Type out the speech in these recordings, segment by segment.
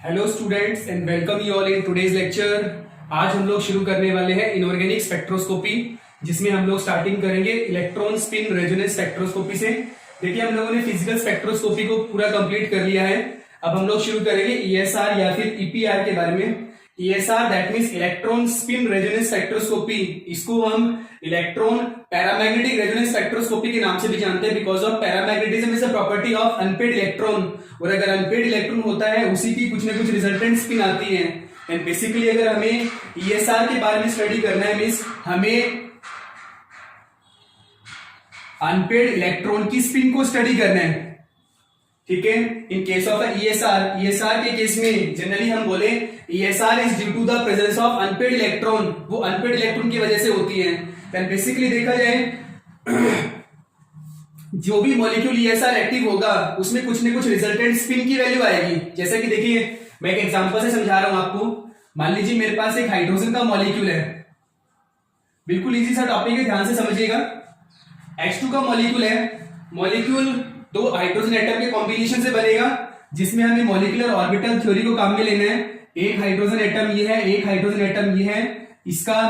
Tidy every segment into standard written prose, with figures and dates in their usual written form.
Hello students and welcome you all in today's lecture. आज हम लोग शुरू करने वाले हैं इनऑर्गेनिक स्पेक्ट्रोस्कोपी, जिसमें हम लोग स्टार्टिंग करेंगे इलेक्ट्रॉन स्पिन रेजोनेंस स्पेक्ट्रोस्कोपी से। देखिए हम लोगों ने फिजिकल स्पेक्ट्रोस्कोपी को पूरा कंप्लीट कर लिया है। अब हम लोग शुरू करेंगे ईएसआर या फिर ईपीआर के बारे में। ESR that means electron spin resonance spectroscopy. इसको हम इलेक्ट्रॉन पैरामैग्नेटिक रेजोनेंस स्पेक्ट्रोस्कोपी के नाम से भी जानते हैं, because of paramagnetism is a property of unpaired electron. और अगर अनपेड इलेक्ट्रॉन होता है उसी की कुछ ना कुछ रिजल्टेंट स्पिन आती है। एंड बेसिकली अगर हमें ईएसआर के बारे में स्टडी करना है मींस हमें अनपेड इलेक्ट्रॉन की स्पिन को स्टडी करना है, ठीक है। इन केस ऑफ ईएसआर के केस में जनरली हम बोले ESR is due to the presence of unpaid electron. वो अनपेड इलेक्ट्रॉन की वजह से होती है। देन बेसिकली देखा जाए जो भी मॉलिक्यूल ईएसआर एक्टिव होगा उसमें कुछ न कुछ रिजल्टेंट स्पिन की वैल्यू आएगी। जैसे कि देखिए मैं एक एग्जांपल से समझा रहा हूं आपको। मान लीजिए मेरे पास एक हाइड्रोजन का मॉलिक्यूल है, बिल्कुल इजी सा टॉपिक है, ध्यान से समझिएगा। H2 का मॉलिक्यूल है। मॉलिक्यूल दो हाइड्रोजन एटम के कॉम्बिनेशन से बनेगा, जिसमें हमें मॉलिक्यूलर ऑर्बिटल थ्योरी को काम में लेना है। एक हाइड्रोजन एटम ये है, एक हाइड्रोजन एटम ये है, इसका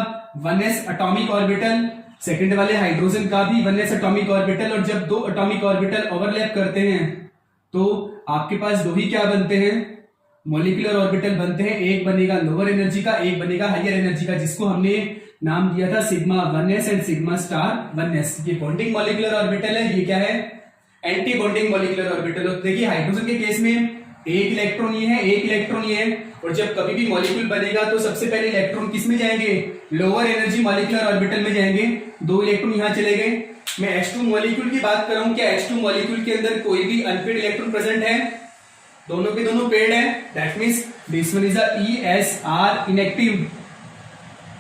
1s एटॉमिक ऑर्बिटल, सेकंड वाले हाइड्रोजन का भी 1s एटॉमिक ऑर्बिटल। और जब दो एटॉमिक ऑर्बिटल ओवरलैप करते हैं तो आपके पास दो ही क्या बनते हैं, मॉलिक्यूलर ऑर्बिटल बनते हैं। एक बनेगा लोअर एनर्जी का, एक बनेगा हायर एनर्जी का, जिसको हमने नाम दिया था sigma 1s and sigma star 1s। ये बॉन्डिंग मॉलिक्यूलर ऑर्बिटल है, ये क्या है, एंटी बॉन्डिंग मॉलिक्यूलर ऑर्बिटल। देखिए हाइड्रोजन के केस में एक इलेक्ट्रॉन ये है, एक इलेक्ट्रॉन ये है। और जब कभी भी मॉलिक्यूल बनेगा तो सबसे पहले इलेक्ट्रॉन किस में जाएंगे, लोअर एनर्जी मॉलिक्यूलर ऑर्बिटल में जाएंगे। दो इलेक्ट्रॉन यहां चले गए। मैं H2 मॉलिक्यूल की बात कर रहा हूं, क्या H2 मॉलिक्यूल के अंदर कोई भी अनपेड इलेक्ट्रॉन प्रेजेंट है? दोनों के दोनों पेड है। That means this one is a ESR inactive.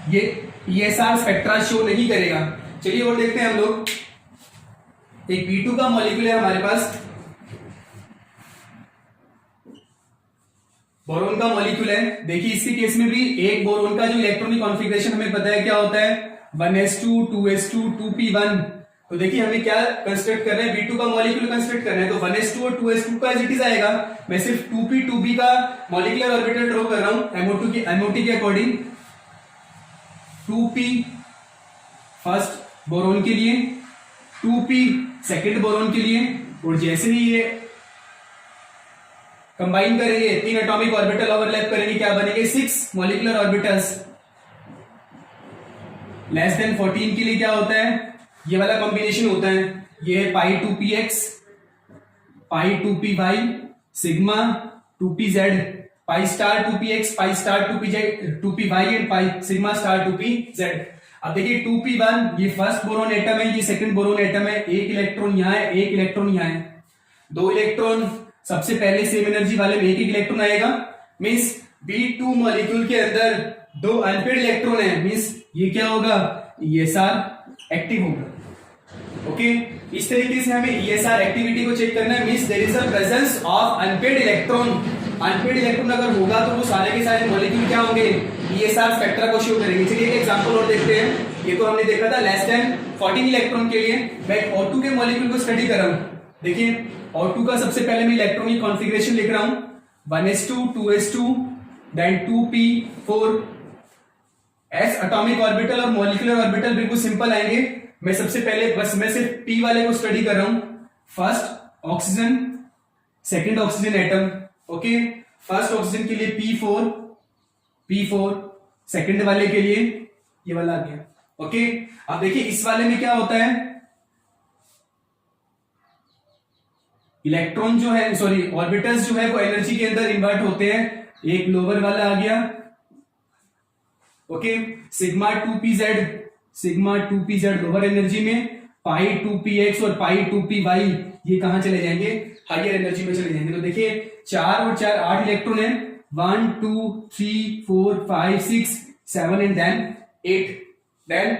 ये ESR स्पेक्ट्रा शो नहीं करेगा। चलिए और देखते हैं हम लोग। एक B2 का मॉलिक्यूल है हमारे पास, बोरोन का मॉलिक्यूल है। देखिए इसके केस में भी एक बोरोन का जो इलेक्ट्रॉनिक कॉन्फ़िगरेशन हमें पता है क्या होता है, 1s2 2s2 2p1। तो देखिए हमें क्या कंस्ट्रक्ट कर रहे हैं, B2 का मॉलिक्यूल कंस्ट्रक्ट कर रहे हैं। तो 1s2 और 2s2 का एज इट इज आएगा। मैं सिर्फ 2p 2b का मॉलिक्यूलर ऑर्बिटल ड्रॉ कर रहा हूं MO2 के अकॉर्डिंग। 2p फर्स्ट बोरोन के लिए, 2p सेकंड बोरोन के लिए। और जैसे ही ये कंबाइन करेंगे, तीन एटॉमिक ऑर्बिटल ओवरलैप करेंगे, क्या बनेंगे, 6 मॉलिक्यूलर ऑर्बिटल्स। लेस देन 14 के लिए क्या होता है, ये वाला कॉम्बिनेशन होता है। ये है पाई 2px, pi 2py, sigma 2pz, pi star 2px, pi star 2py and pi sigma star 2pz। अब देखिए 2p1 ये फर्स्ट बोरोन एटम है, ये सेकंड बोरोन एटम है। एक इलेक्ट्रॉन यहां है, एक इलेक्ट्रॉन यहां है। दो इलेक्ट्रॉन सबसे पहले सेम एनर्जी वाले में एक इलेक्ट्रॉन आएगा। मींस B2 मॉलिक्यूल के अंदर दो अनपेड इलेक्ट्रॉन है, मींस ये क्या होगा, ESR एक्टिव होगा। ओके, इस तरीके से हमें ESR एक्टिविटी को चेक करना है। Means there is a presence of unpaid electron. Unpaid electron अगर होगा तो वो सारे के सारे मॉलिक्यूल क्या होंगे, ESR स्पेक्ट्रा को शो करेंगे। चलिए एक एग्जांपल और देखते हैं। ये तो हमने देखा था लेस देन 14 इलेक्ट्रॉन के लिए। मैं O2 के मॉलिक्यूल को स्टडी कर रहा हूं। देखिए O2 का सबसे पहले मैं इलेक्ट्रॉनिक कॉन्फ़िगरेशन लिख रहा हूं, 1s2 2s2 then 2p4 s atomic orbital और मॉलिक्यूलर ऑर्बिटल बिल्कुल सिंपल आएंगे। मैं सबसे पहले बस मैं सिर्फ p वाले को स्टडी कर रहा हूं। First oxygen, second oxygen atom. Okay, first oxygen के लिए p4, सेकंड वाले के लिए ये वाला आ गया। ओके, अब देखिए इस वाले में क्या होता है, इलेक्ट्रॉन जो है सॉरी ऑर्बिटल्स जो है वो एनर्जी के अंदर इन्वर्ट होते हैं। एक लोअर वाला आ गया। Okay, sigma 2pz lower energy में, पाई 2px और पाई 2py ये कहां चले जाएंगे, हायर एनर्जी में चले जाएंगे। तो देखिए 4 और 4 8 इलेक्ट्रॉन है, 1 2 3 4 5 6 7 एंड देन 8। देन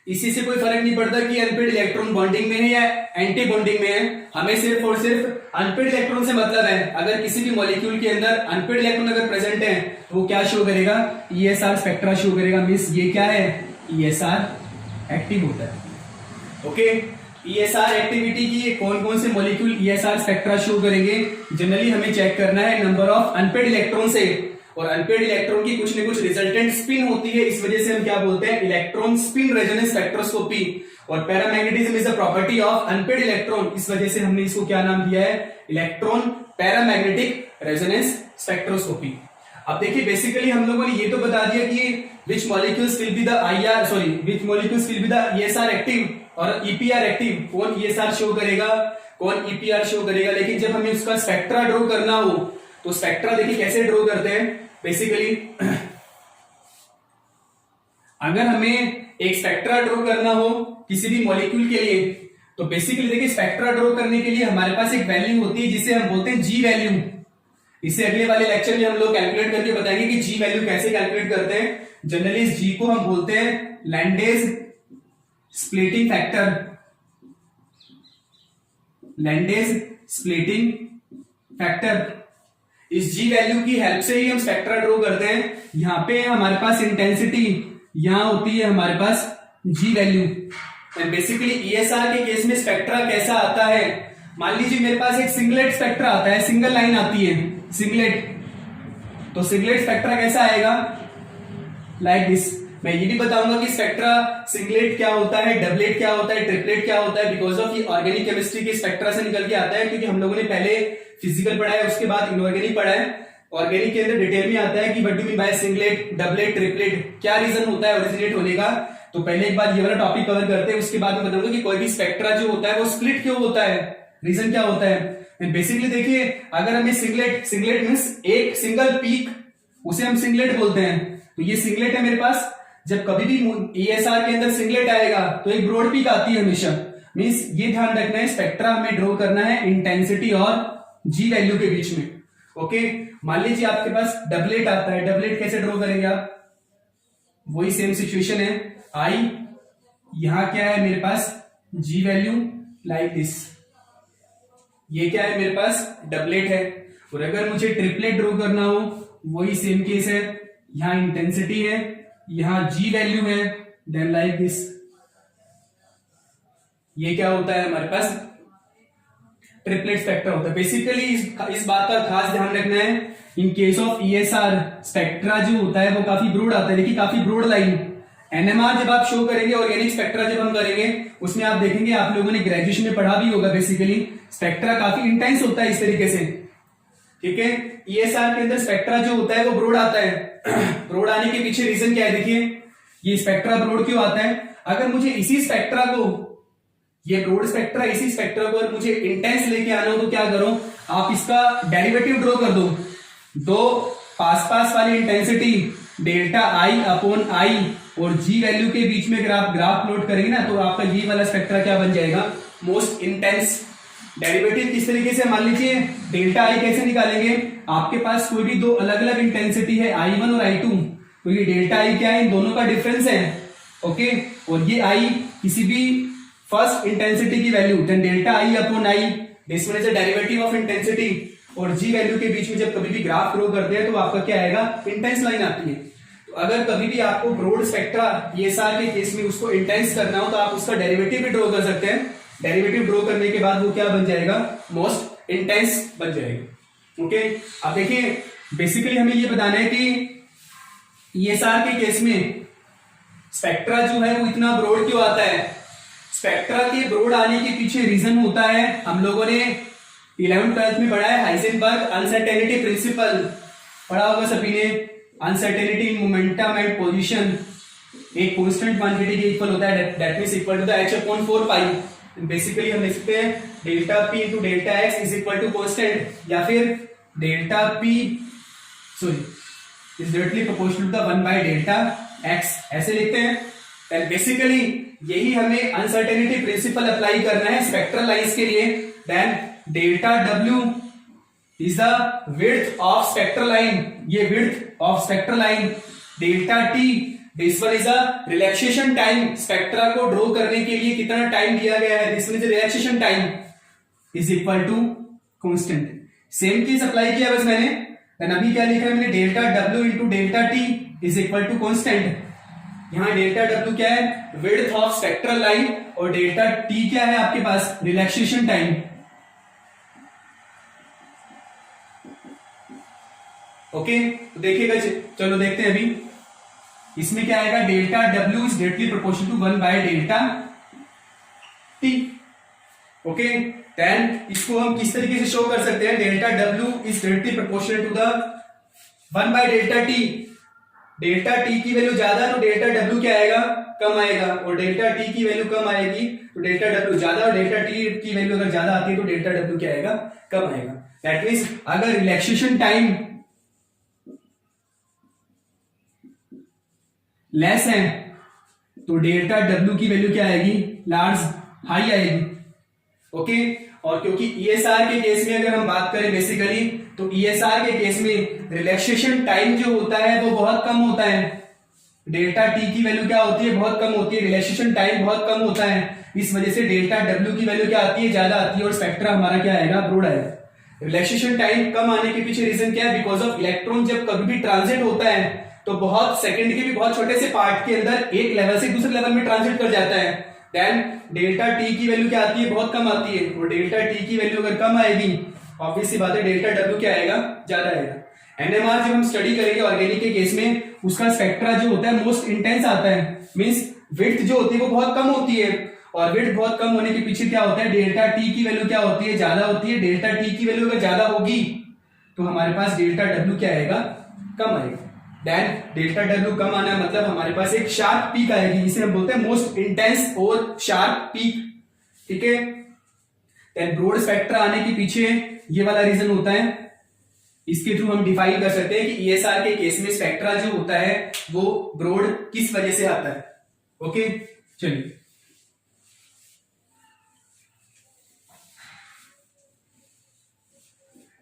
इसी से कोई फर्क नहीं पड़ता कि अनपेड इलेक्ट्रॉन बॉन्डिंग में है या एंटी बॉन्डिंग में है। हमें सिर्फ और सिर्फ अनपेड इलेक्ट्रॉन से मतलब है। अगर किसी भी मॉलिक्यूल के अंदर अनपेड इलेक्ट्रॉन अगर प्रेजेंट है तो वो क्या शो करेगा, ESR स्पेक्ट्रा शो करेगा। मींस ये क्या है, ESR एक्टिव होता है। ओके, ईएसआर एक्टिविटी की कौन कौन से मॉलिक्यूल ईएसआर स्पेक्ट्रा शो करेंगे? जनरली हमें चेक करना है नंबर ऑफ अनपेड इलेक्ट्रॉन से, और अनपेड इलेक्ट्रॉन की कुछ न कुछ रिजल्टेंट स्पिन होती है, इस वजह से हम क्या बोलते हैं? Electron spin resonance spectroscopy. और paramagnetism is the property of unpaid electron, इस वजह से हमने इसको क्या नाम दिया है? Electron paramagnetic resonance spectroscopy. अब देखिए बेसिकली हम लोगों ने ये तो बता दिया कि which molecules will be the which molecules will be the ESR active और EPR एक्टिव, कौन ESR शो करेगा, कौन EPR शो करेगा। लेकिन जब हमें उसका स्पेक्ट्रा ड्रॉ करना हो तो स्पेक्ट्रा देखिए कैसे ड्रॉ करते हैं। बेसिकली अगर हमें एक स्पेक्ट्रा ड्रॉ करना हो किसी भी मॉलिक्यूल के लिए, तो बेसिकली देखिए स्पेक्ट्रा ड्रॉ करने के लिए हमारे पास एक वैल्यू होती है जिसे हम बोलते हैं जी वैल्यू। इसे अगले वाले लेक्चर में हम लोग कैलकुलेट करके बताएंगे कि जी वैल्यू कैसे कैलकुलेट करते हैं। जनरली इस जी को हम बोलते हैं Landé splitting factor, Landé splitting factor. इस जी वैल्यू की हेल्प से ही हम स्पेक्ट्रा ड्रॉ करते हैं। यहां पे हमारे पास इंटेंसिटी, यहां होती है हमारे पास जी वैल्यू। बेसिकली ईएसआर के केस में स्पेक्ट्रा कैसा आता है? मान लीजिए मेरे पास एक सिंगलेट स्पेक्ट्रा आता है, सिंगल लाइन आती है सिंगलेट, तो सिंगलेट स्पेक्ट्रा कैसा आएगा? Like this. मैं ये भी बताऊंगा कि स्पेक्ट्रा सिंगलेट क्या होता है, डबलेट क्या होता है, ट्रिपलेट क्या होता है, बिकॉज ऑफ ये ऑर्गेनिक केमिस्ट्री के स्पेक्ट्रा से निकल के आता है, क्योंकि हम लोगों ने पहले फिजिकल पढ़ा है, उसके बाद इनऑर्गेनिक पढ़ा है। ऑर्गेनिक के अंदर डिटेल में आता है कि what do mean by singlet, doublet, triplet, क्या रीजन होता है ओरिजिनेट होने का। तो पहले एक बार ये वाला टॉपिक कवर करते हैं, उसके बाद मैं बताऊंगा कि कोई भी स्पेक्ट्रा जो होता है वो स्प्लिट क्यों होता है, रीजन क्या होता है। बेसिकली देखिए अगर हमें सिंगलेट मींस एक सिंगल पीक, उसे हम सिंगलेट बोलते हैं। तो ये सिंगलेट है मेरे पास। जब कभी भी ईएसआर के अंदर सिंगलेट आएगा तो एक ब्रॉड पीक आती है हमेशा। मींस ये ध्यान रखना है स्पेक्ट्रा हमें ड्रॉ करना है इंटेंसिटी और जी वैल्यू के बीच में। ओके, मान लीजिए आपके पास डबलेट आता है, डबलेट कैसे ड्रॉ करेंगे आप? वही सेम सिचुएशन है, आई यहां क्या है मेरे पास जी वैल्यू लाइक दिस, ये क्या है मेरे पास डबलेट है। और अगर मुझे ट्रिपलेट ड्रॉ करना हो वही सेम केस है, यहां इंटेंसिटी है, यहां जी वैल्यू है, देन लाइक दिस। ये क्या होता है हमारे पास ट्रिपलेट स्पेक्ट्रा होता है। बेसिकली इस बात का खास ध्यान रखना है, in case of ESR spectra जो होता है वो काफी ब्रॉड आता है। देखिए काफी ब्रॉड लाइन। एनएमआर जब आप शो करेंगे, ऑर्गेनिक स्पेक्ट्रा जब हम करेंगे, उसमें आप देखेंगे, आप लोगों ने ग्रेजुएशन में पढ़ा भी होगा, बेसिकली स्पेक्ट्रा काफी इंटेंस होता है इस तरीके से। ठीक है, ईएसआर के अंदर स्पेक्ट्रा जो होता है वो ब्रॉड आता है। ब्रॉड आने के पीछे रीजन क्या है? देखिए ये स्पेक्ट्रा ब्रॉड क्यों आता है? अगर मुझे इसी स्पेक्ट्रा को, ये ब्रॉड स्पेक्ट्रा, इसी स्पेक्ट्रा को अगर मुझे इंटेंस लेके आना हो तो क्या करो, आप इसका डेरिवेटिव ड्रॉ कर दो। दो पास वाली इंटेंसिटी डेल्टा आई अपॉन आई और जी वैल्यू के बीच में अगर आप ग्राफ प्लॉट करेंगे ना, तो आपका ये वाला स्पेक्ट्रा क्या बन जाएगा? Most intense. डेरिवेटिव किस तरीके से? मान लीजिए डेल्टा आई कैसे निकालेंगे? आपके पास कोई भी दो अलग अलग इंटेंसिटी है I1 और I2, तो ये डेल्टा आई क्या है? इन दोनों का डिफरेंस है। ओके, और ये आई किसी भी फर्स्ट इंटेंसिटी की value, then delta I upon I, this one is the derivative of intensity. और जी वैल्यू के बीच में जब कभी भी ग्राफ ड्रॉ करते हैं तो आपका क्या आएगा? इंटेंस लाइन आती है। तो अगर कभी भी आपको ब्रॉड स्पेक्ट्रा ईएसआर के केस में उसको इंटेंस करना हो तो आप उसका डेरिवेटिव भी ड्रॉ कर सकते हैं। डेरिवेटिव ड्रॉ करने के बाद वो क्या बन जाएगा? मोस्ट इंटेंस बन जाएगा। ओके, अब देखिए बेसिकली हमें ये बताना है कि ईएसआर के केस में स्पेक्ट्रा जो है वो इतना ब्रॉड क्यों आता है। स्पेक्ट्रा के ब्रॉड आने के पीछे रीजन होता है, हम लोगों ने 11th-12th में पढ़ा है, हाइजेनबर्ग अनसर्टेनिटी प्रिंसिपल पढ़ा होगा सभी ने। Uncertainty in momentum and position एक कांस्टेंट क्वांटिटी के इक्वल होता है, that means equal to the h upon 4 pi. Basically हम लिख सकते हैं delta p into delta x is equal to constant, या फिर delta p is directly proportional to the 1 by delta x, ऐसे लिखते हैं। एंड बेसिकली यही हमें अनसर्टेनिटी प्रिंसिपल अप्लाई करना है स्पेक्ट्रल लाइंस के लिए। Then delta w is the width of spectral line, ये width of spectral line. Delta t, this one is a relaxation time, spectra को ड्रॉ करने के लिए कितना टाइम दिया गया है, this one is relaxation time is equal to constant. Same चीज अप्लाई किया बस मैंने। देन अभी क्या लिखा है मैंने? Delta w into delta t is equal to constant, यहाँ डेल्टा डब्ल्यू क्या है, विड्थ ऑफ स्पेक्ट्रल लाइन, और डेल्टा टी क्या है आपके पास, रिलैक्सेशन टाइम। ओके, तो देखिएगा, चलो देखते हैं अभी इसमें क्या आएगा, delta W is directly proportional to 1 by delta T. Okay, then इसको हम किस तरीके से शो कर सकते हैं, delta W is directly proportional to the 1 by delta T. Delta T की वैल्यू ज्यादा तो डेल्टा डब्ल्यू क्या आएगा, कम आएगा, और डेल्टा टी की वैल्यू कम आएगी तो डेल्टा डब्ल्यू ज्यादा, और डेल्टा टी की वैल्यू अगर ज्यादा आती है तो डेल्टा डब्ल्यू क्या आएगा, कम आएगा। दैट मींस अगर रिलैक्सेशन टाइम लेस है तो डेल्टा डब्ल्यू की वैल्यू क्या आएगी, लार्ज, हाई आएगी। ओके, और क्योंकि ईएसआर के केस में अगर हम बात करें बेसिकली, तो ईएसआर के केस में रिलैक्सेशन टाइम जो होता है वो बहुत कम होता है। डेल्टा टी की वैल्यू क्या होती है, बहुत कम होती है, रिलैक्सेशन टाइम बहुत कम होता है। इस वजह से डेल्टा डब्ल्यू की वैल्यू क्या आती है, ज्यादा आती है, और स्पेक्ट्रा हमारा क्या आएगा, ब्रॉड आएगा। रिलैक्सेशन टाइम कम आने के पीछे रीजन क्या है, बिकॉज ऑफ इलेक्ट्रॉन जब कभी भी ट्रांजिट होता है तो बहुत सेकंड के भी बहुत छोटे से पार्ट के अंदर एक लेवल से दूसरे लेवल में ट्रांजिट कर जाता है। देन डेल्टा टी की वैल्यू क्या आती है, बहुत कम आती है, और डेल्टा टी की वैल्यू अगर कम आएगी ऑब्वियस सी बात है डेल्टा डब्ल्यू क्या आएगा, ज्यादा आएगा। एनएमआर जब हम स्टडी करेंगे ऑर्गेनिक के केस में, उसका स्पेक्ट्रा जो होता है मोस्ट इंटेंस आता है, मींस विड्थ जो होती है वो बहुत कम होती है, और विड्थ बहुत कम होने के पीछे क्या होता है, डेल्टा टी की वैल्यू क्या होती है, ज्यादा होती है। डेल्टा टी की वैल्यू अगर ज्यादा होगी तो हमारे पास डेल्टा डब्ल्यू क्या आएगा, कम आएगा। देन डेल्टा डब्ल्यू कम आना मतलब हमारे पास एक शार्प पीक आएगी, जिसे हम बोलते हैं मोस्ट इंटेंस और शार्प पीक। ठीक है, देन ब्रॉड स्पेक्ट्रा आने के पीछे ये वाला रीजन होता है, इसके थ्रू हम डिफाइन कर सकते हैं कि ईएसआर के केस में स्पेक्ट्रा जो होता है वो ब्रॉड किस वजह से आता है। ओके, चलिए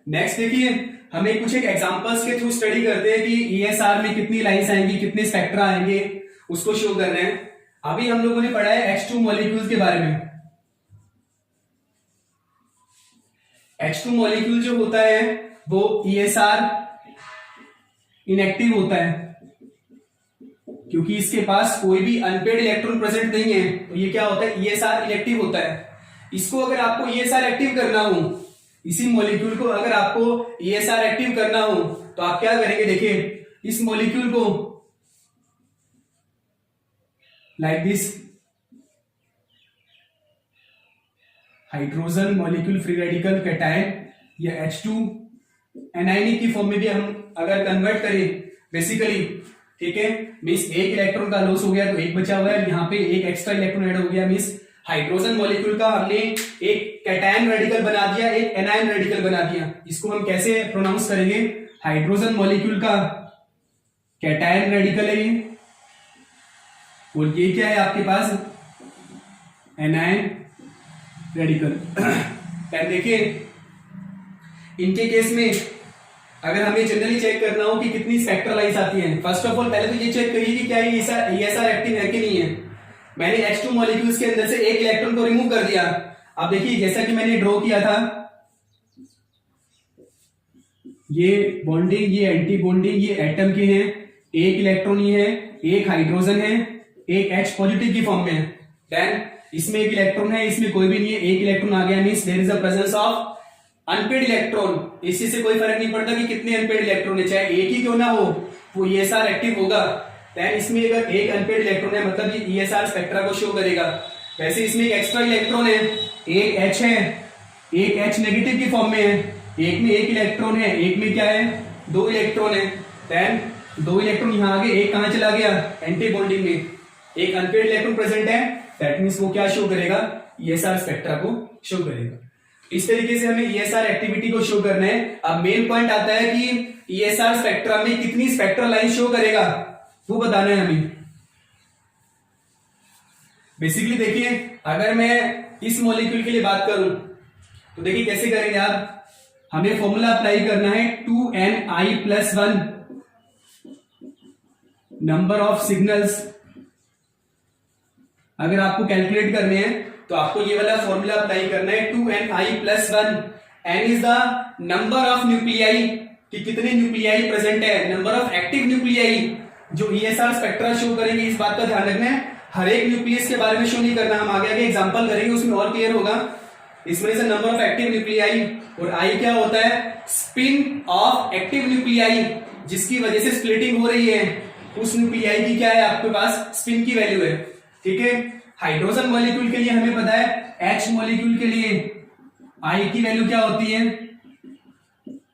नेक्स्ट देखिए, हमें कुछ एक एग्जांपल्स के थ्रू स्टडी करते हैं कि ईएसआर में कितनी लाइंस आएंगी, कितने स्पेक्ट्रा आएंगे, उसको शो करना है। अभी हम लोगों ने पढ़ा है H2 मॉलिक्यूल्स के बारे में। H2 मॉलिक्यूल जो होता है वो ईएसआर इनएक्टिव होता है, क्योंकि इसके पास कोई भी अनपेड इलेक्ट्रॉन प्रेजेंट नहीं है, तो ये क्या होता है, ईएसआर इनएक्टिव होता है। इसको अगर आपको ईएसआर एक्टिव करना हो, इसी मॉलिक्यूल को अगर आपको ईएसआर एक्टिव करना हो तो आप क्या करेंगे, देखिए इस मॉलिक्यूल को like this, hydrogen molecule free radical cation, या H2 एनायनिक की फॉर्म में भी हम अगर कन्वर्ट करें बेसिकली, ठीक है, मींस एक इलेक्ट्रॉन का लॉस हो गया तो एक बचा हुआ है, यहाँ पे एक एक्स्ट्रा इलेक्ट्रॉन ऐड हो गया, मींस हाइड्रोजन मॉलिक्यूल का हमने एक कैटायन रेडिकल बना दिया, एक एनायन रेडिकल बना दिया। इसको हम कैसे प्रोनाउंस करेंगे, हाइड्रोजन मॉलिक्यूल का कैटायन रेडिकल है ये, और ये क्या है आपके पास, एनायन रेडिकल। देखिए इनके केस में अगर हमें जनरली चेक करना हो कि कितनी स्पेक्ट्रल लाइंस आती हैं, फर्स्ट ऑफ ऑल पहले तो ये चेक करिए कि क्या ये ईएसआर एक्टिव है कि नहीं है। मैंने H2 मॉलिक्यूल्स के अंदर से एक इलेक्ट्रॉन को रिमूव कर दिया। अब देखिए जैसा कि मैंने ड्रॉ किया था, ये बॉन्डिंग, ये एंटी बॉन्डिंग, ये एटम के हैं, एक इलेक्ट्रॉन ये है, एक हाइड्रोजन है, एक H पॉजिटिव की फॉर्म में है। देन इसमें एक इलेक्ट्रॉन है, इसमें कोई भी नहीं है, एक इलेक्ट्रॉन आ गया, means there is a presence of unpaid electron. इसी से कोई फर्क नहीं पड़ता कि कितने अनपेड इलेक्ट्रॉन है, चाहे एक ही क्यों ना हो, वो ईएसआर एक्टिव होगा। देन इसमें अगर एक अनपेड इलेक्ट्रॉन है मतलब ये ईएसआर स्पेक्ट्रा को शो करेगा। वैसे इसमें एक एक्स्ट्रा इलेक्ट्रॉन है, एक H है, एक H नेगेटिव की फॉर्म में है, एक में एक इलेक्ट्रॉन है, एक में क्या है, दो इलेक्ट्रॉन है। देन दो इलेक्ट्रॉन यहां आ गए, एक कहां चला गया, एंटी बॉन्डिंग में, एक अनपेड इलेक्ट्रॉन प्रेजेंट है, दैट मींस वो क्या शो करेगा, ईएसआर स्पेक्ट्रा को शो करेगा। इस तरीके से हमें ईएसआर एक्टिविटी को शो करना है। अब मेन पॉइंट आता है कि ईएसआर स्पेक्ट्रा में कितनी स्पेक्ट्रल लाइन शो करेगा, वो बताना है हमें। बेसिकली देखिए अगर मैं इस मॉलिक्यूल के लिए बात करूं तो देखिए कैसे करेंगे आप, हमें फॉर्मूला अप्लाई करना है 2ni+1 नंबर ऑफ सिग्नल्स। अगर आपको कैलकुलेट करने हैं तो आपको ये वाला फॉर्मूला अप्लाई करना है 2ni+1। n is the number of nuclei, कि कितने न्यूक्लियाई प्रेजेंट है, नंबर ऑफ एक्टिव न्यूक्लियाई, जो ESR स्पेक्ट्रा शो करेंगे, इस बात का ध्यान रखना है, हर एक न्यूक्लियस के बारे में शो नहीं करना। हम आगे आगे एग्जांपल करेंगे, उसमें और क्लियर होगा। इसमें से नंबर ऑफ एक्टिव न्यूक्लियाई, और आई क्या होता है, स्पिन ऑफ एक्टिव न्यूक्लियाई, जिसकी वजह से स्प्लिटिंग हो रही है, उस न्यूक्लियाई की क्या है आपके पास, स्पिन की वैल्यू है। ठीक है, हाइड्रोजन मॉलिक्यूल के लिए हमें पता है, H मॉलिक्यूल के लिए आई की वैल्यू क्या होती है,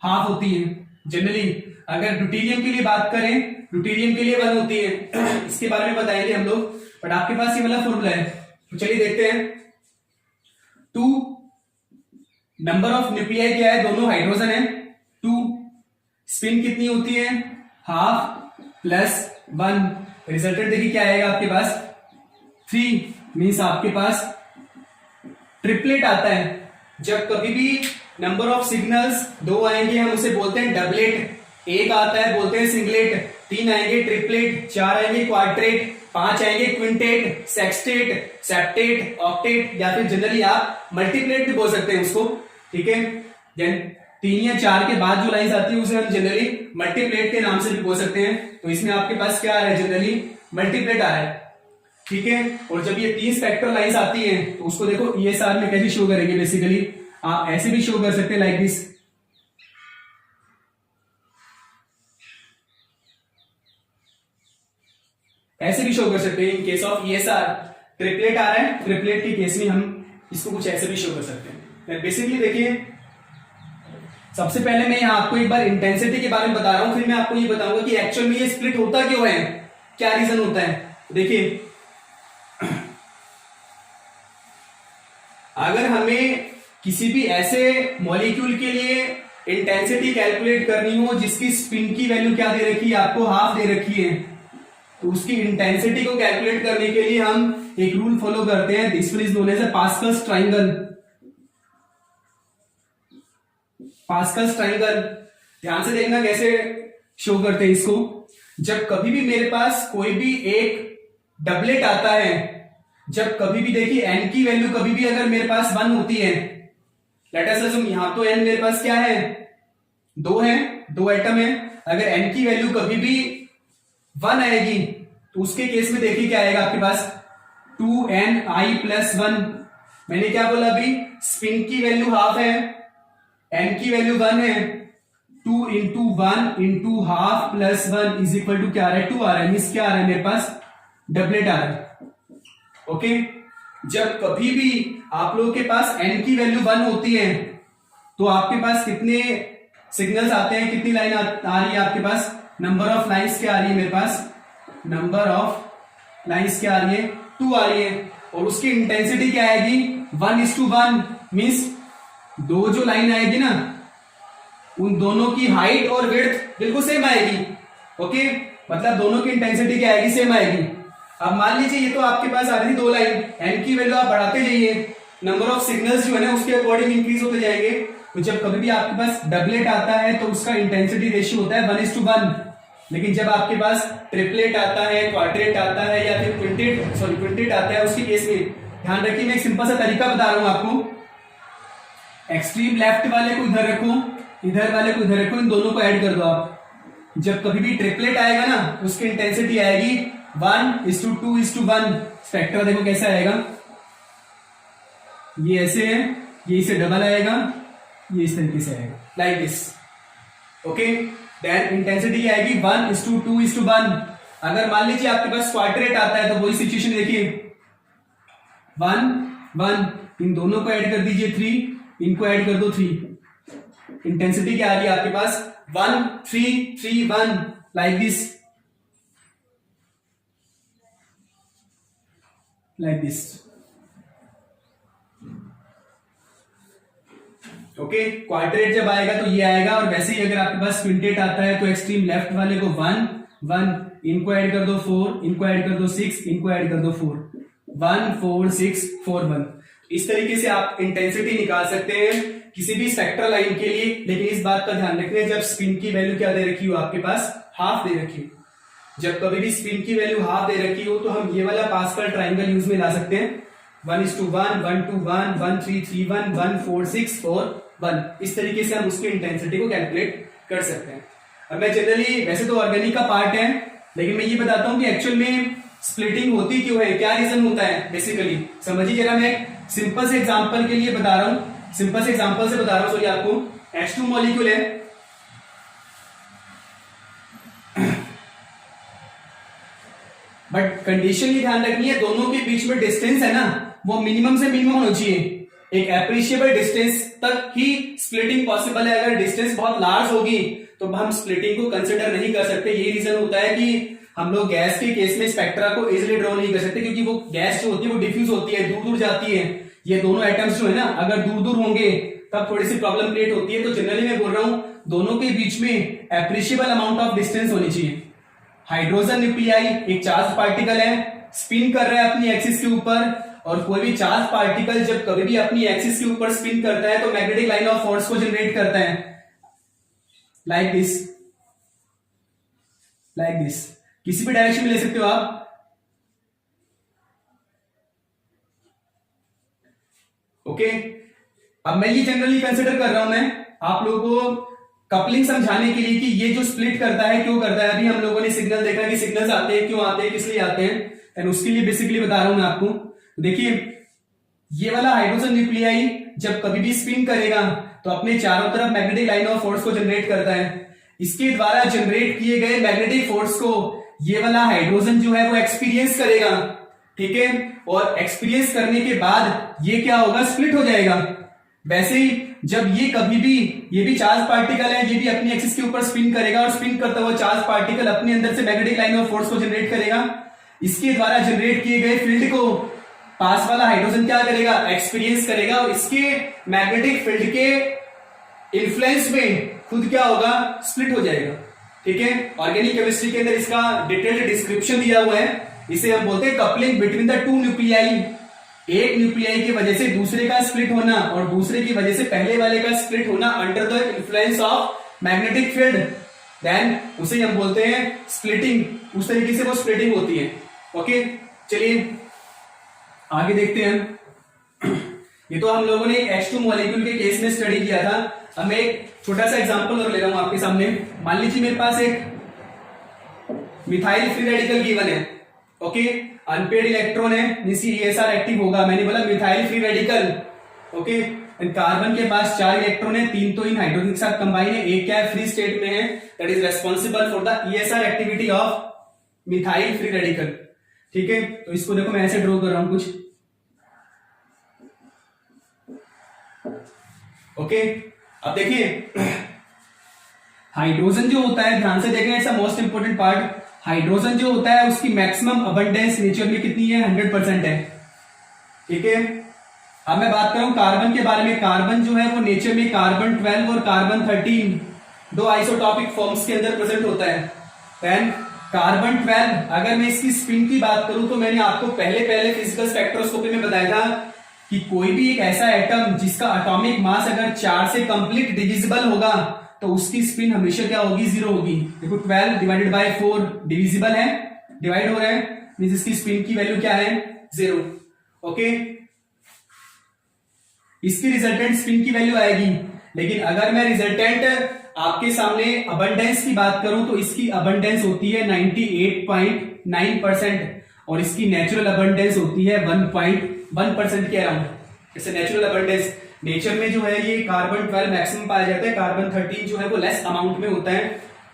हाफ होती है जनरली। अगर ड्यूटेरियम के लिए बात करें, ड्यूटेरियम के लिए 1 होती है, इसके बारे में बताएंगे हम लोग, बट आपके पास ये वाला फॉर्मूला है, तो चलिए देखते हैं। 2 नंबर ऑफ न्यूक्लियाई क्या है, दोनों हाइड्रोजन है, 2 स्पिन कितनी होती है, हाफ प्लस 1, रिजल्टेंट देखिए क्या आएगा आपके पास, 3, मीन्स आपके पास ट्रिपलेट आता है। जब कभी भी नंबर ऑफ सिग्नल्स 2 आएंगे, हम उसे बोलते हैं डबलेट, 1 आता है बोलते हैं सिंगलेट, 3 आएंगे ट्रिपलेट, 4 आएंगे क्वाड्रेट, 5 आएंगे क्विंटेट, सेक्सटेट, सेप्टेट, ऑक्टेट, या फिर जनरली आप मल्टीप्लेट भी बोल सकते हैं उसको। ठीक है, देन 3 या 4 के बाद जो लाइंस आती है उसे हम जनरली मल्टीप्लेट के नाम से भी बोल सकते हैं। तो इसमें आपके पास क्या आ रहा है, जनरली मल्टीप्लेट आ रहा है। ठीक है, और जब ये 3 स्पेक्ट्रल लाइंस आती हैं तो उसको देखो ESR में कैसे शो करेंगे, बेसिकली आप ऐसे भी शो कर सकते हैं, लाइक दिस। ऐसे भी शो कर सकते हैं। In case of ESR triplet आ रहा है, ट्रिपलेट के केस में हम इसको कुछ ऐसे भी शो कर सकते हैं। बेसिकली देखिए, सबसे पहले मैं यहाँ आपको एक बार इंटेंसिटी के बारे में बता रहा हूं, फिर मैं आपको ये बताऊंगा कि एक्चुअल में ये स्प्लिट होता क्यों है, क्या रीजन होता है। देखिए, अगर हमें किसी भी ऐसे मॉलिक्यूल के लिए इंटेंसिटी कैलकुलेट करनी हो जिसकी स्पिन की वैल्यू क्या दे रखी है, आपको हाफ दे रखी है, तो उसकी इंटेंसिटी को कैलकुलेट करने के लिए हम एक रूल फॉलो करते हैं, this one is known as Pascal's triangle. Pascal's triangle ध्यान से देखना कैसे शो करते हैं इसको। जब कभी भी मेरे पास कोई भी एक डबलेट आता है, जब कभी भी देखिए n की वैल्यू कभी भी अगर मेरे पास 1 होती है, लेट अस अज्यूम यहां तो n मेरे पास क्या है, 2 है, 2 एटम है, अगर n की वैल्यू कभी भी 1 आएगी तो उसके केस में देखिए क्या आएगा आपके पास, 2ni+1। मैंने क्या बोला अभी, स्पिन की वैल्यू हाफ है, n की वैल्यू 1 है, 2 × 1 × half plus 1 is equal to क्या आ रहा है, 2 आ रहा है, मीन्स क्या आ रहा है मेरे पास, डबलेट आ रहा है। ओके, जब कभी भी आप लोगों के पास n की वैल्यू 1 होती है तो आपके पास कितने सिग्नल्स आते हैं, कितनी लाइन आ रही है आपके पास, नंबर ऑफ लाइंस क्या आ रही है मेरे पास, नंबर ऑफ लाइंस क्या आ रही है, 2 आ रही है, और उसकी इंटेंसिटी क्या आएगी, 1:1, मीन्स 2 जो लाइन आएगी ना, उन दोनों की हाइट और विड्थ बिल्कुल सेम आएगी। ओके, मतलब दोनों की इंटेंसिटी क्या आएगी, सेम आएगी। अब मान लीजिए ये तो आपके पास आ रही थी 2 लाइन, n की वैल्यू आप बढ़ाते जाइए, नंबर ऑफ सिग्नल्स जो है ना उसके अकॉर्डिंग इंक्रीज होते जाएंगे। तो जब कभी भी आपके पास डबलेट आता है तो उसका इंटेंसिटी रेशियो होता है 1:1, लेकिन जब आपके पास ट्रिपलेट आता है, क्वाड्रेट आता है, या फिर क्विंटेट आता है, उसके केस में ध्यान रखिए, मैं एक सिंपल सा तरीका बता रहा हूं आपको। एक्सट्रीम लेफ्ट वाले को इधर रखो, इधर वाले को इधर रखो, इन दोनों को ऐड कर दो आप। जब कभी भी ट्रिपलेट आएगा ना उसकी इंटेंसिटी आएगी 1:2:1। स्पेक्ट्रा देखो कैसा आएगा, ये ऐसे है, ये इसे डबल आएगा, ये इस तरीके से आएगा, like this. Okay, then intensity आएगी 1:2:1। अगर मान लीजिए आपके पास क्वाड्रेट आता है तो वही सिचुएशन देखिए, 1 1, इन दोनों को ऐड कर दीजिए 3, इनको ऐड कर दो 3, इंटेंसिटी क्या आ रही है आपके पास, 1 3 3 1, like this, like this। Okay, quadrate जब आएगा तो ये आएगा, और वैसे ही अगर आपके पास क्विंटेट आता है तो एक्सट्रीम लेफ्ट वाले को 1 1, इनको ऐड कर दो 4, इनको ऐड कर दो 6, इनको ऐड कर दो 4, 1 4 6 4 1। इस तरीके से आप इंटेंसिटी निकाल सकते हैं किसी भी स्पेक्ट्रल लाइन के लिए, लेकिन इस बात का ध्यान रखना जब स्पिन की वैल्यू क्या दे रखी हो आपके पास, हाफ दे रखी हो। जब कभी भी स्पिन की वैल्यू हाफ दे रखी हो तो हम ये वाला पास्कल ट्रायंगल यूज में ला सकते हैं, 1:1 1:1 1:3:3:1 1:4:6:4 1। इस तरीके से हम उसकी इंटेंसिटी को कैलकुलेट कर सकते हैं। अब मैं जनरली, वैसे तो ऑर्गेनिक का पार्ट है, लेकिन मैं ये बताता हूं कि एक्चुअल में स्प्लिटिंग होती क्यों है, क्या रीजन होता है बेसिकली। समझिए जरा, मैं सिंपल से एग्जांपल के लिए बता रहा हूं, सिंपल से एग्जांपल से बता रहा हूं। सॉरी, आपको H2 मॉलिक्यूल है, बट कंडीशन ये ध्यान रखनी है, दोनों के बीच में डिस्टेंस है ना वो मिनिमम से मिनिमम होना चाहिए, एक एप्रिशिएबल डिस्टेंस तक ही स्प्लिटिंग पॉसिबल है। अगर डिस्टेंस बहुत लार्ज होगी तो हम स्प्लिटिंग को कंसिडर नहीं कर सकते। यही रीजन होता है कि हम लोग गैस के केस में स्पेक्ट्रा को इजिली ड्रॉ नहीं कर सकते, क्योंकि वो गैस जो होती है वो डिफ्यूज होती है, दूर दूर जाती है। ये दोनों एटम्स जो है ना अगर दूर दूर होंगे तब थोड़ी सी प्रॉब्लम क्रिएट होती है। तो जनरली मैं बोल रहा हूं दोनों के बीच में एप्रिशिएबल अमाउंट ऑफ डिस्टेंस होनी चाहिए। हाइड्रोजन न्यूक्लियाई एक चार्ज पार्टिकल है, स्पिन कर रहा है अपनी एक्सिस के ऊपर, और कोई भी चार्ज पार्टिकल जब कभी भी अपनी एक्सिस के ऊपर स्पिन करता है तो मैग्नेटिक लाइन ऑफ फोर्स को जनरेट करता है, लाइक दिस, लाइक दिस। किसी भी डायरेक्शन में ले सकते हो आप। ओके, अब मैं ये जनरली कंसिडर कर रहा हूं मैं आप लोगों को कपलिंग समझाने के लिए कि ये जो स्प्लिट करता है क्यों करता है। अभी हम लोगों ने सिग्नल देखा कि सिग्नल्स आते हैं, क्यों आते हैं, किस लिए आते हैं, एंड उसके लिए बेसिकली बता रहा हूं मैं आपको। देखिए, ये वाला हाइड्रोजन न्यूक्लियाई जब कभी भी स्पिन करेगा तो अपने चारों तरफ मैग्नेटिक लाइन ऑफ फोर्स को जनरेट करता है। इसके द्वारा जनरेट किए गए मैग्नेटिक फोर्स को ये वाला हाइड्रोजन जो है वो एक्सपीरियंस करेगा, ठीक है, और एक्सपीरियंस करने के बाद ये क्या होगा, स्प्लिट हो जाएगा। वैसे ही जब ये कभी भी, ये भी चार्ज पार्टिकल है, ये भी अपनी एक्सिस के ऊपर स्पिन करेगा और स्पिन करता हुआ चार्ज पार्टिकल अपने अंदर से मैग्नेटिक लाइन ऑफ फोर्स को जनरेट करेगा। इसके द्वारा जनरेट किए गए फील्ड को पास वाला हाइड्रोजन क्या करेगा, एक्सपीरियंस करेगा, और इसके मैग्नेटिक फील्ड के इन्फ्लुएंस में खुद क्या होगा, स्प्लिट हो जाएगा। ठीक है, ऑर्गेनिक केमिस्ट्री के अंदर इसका डिटेल्ड डिस्क्रिप्शन दिया हुआ है। इसे हम बोलते हैं coupling between the two nuclei. एक न्यूक्लियाई की वजह से दूसरे का स्प्लिट होना और दूसरे की वजह से पहले वाले का स्प्लिट होना under the influence of magnetic field, then उसे हम बोलते हैं स्प्लिटिंग। उस तरीके से वो स्प्लिटिंग होती है। ओके, चलिए आगे देखते हैं। ये तो हम लोगों ने H2 मॉलिक्यूल के केस में स्टडी किया था। अब मैं एक छोटा सा एग्जांपल और ले रहा हूं आपके सामने। मान लीजिए मेरे पास एक मिथाइल फ्री रेडिकल गिवन है, ओके, अनपेड इलेक्ट्रॉन है, ESR एक्टिव होगा। मैंने बोला methyl free radical, okay, carbon के पास 4 इलेक्ट्रॉन है, 3 तो इन हाइड्रोजन के साथ कंबाइन है, एक क्या है, फ्री स्टेट में है, that is responsible for the ESR activity of methyl free radical. ठीक है, तो इसको देखो मैं ऐसे ड्रॉ कर रहा हूं कुछ, ओके। अब देखिए हाइड्रोजन जो होता है, ध्यान से देखें, it's a most important part. Hydrogen जो होता है उसकी मैक्सिमम अबंडेंस नेचर में कितनी है, 100% है। ठीक है, अब मैं बात करूं कार्बन के बारे में। कार्बन जो है वो नेचर में कार्बन 12 और कार्बन 13 दो आइसोटॉपिक फॉर्म्स के अंदर प्रेजेंट होता है। देन कार्बन 12, अगर मैं इसकी स्पिन की बात करूं तो मैंने आपको पहले फिजिकल स्पेक्ट्रोस्कोपी में बताया था कि कोई भी एक ऐसा एटम जिसका एटॉमिक मास अगर 4 से कंप्लीट डिविजिबल होगा तो उसकी स्पिन हमेशा क्या होगी, 0 होगी। देखो 12 डिवाइडेड बाय 4 डिविजिबल है, डिवाइड हो रहा है, मींस इसकी स्पिन की वैल्यू क्या है, 0। ओके, इसकी रिजल्टेंट स्पिन की वैल्यू आएगी। लेकिन अगर मैं रिजल्टेंट आपके सामने अबंडेंस की बात करूं तो इसकी अबंडेंस होती है 98.9% और इसकी नेचुरल अबंडेंस होती है 1.1% के अराउंड। जैसे नेचुरल अबंडेंस नेचर में जो है ये कार्बन 12 मैक्सिमम पाया जाता है, कार्बन 13 जो है वो लेस अमाउंट में होता है।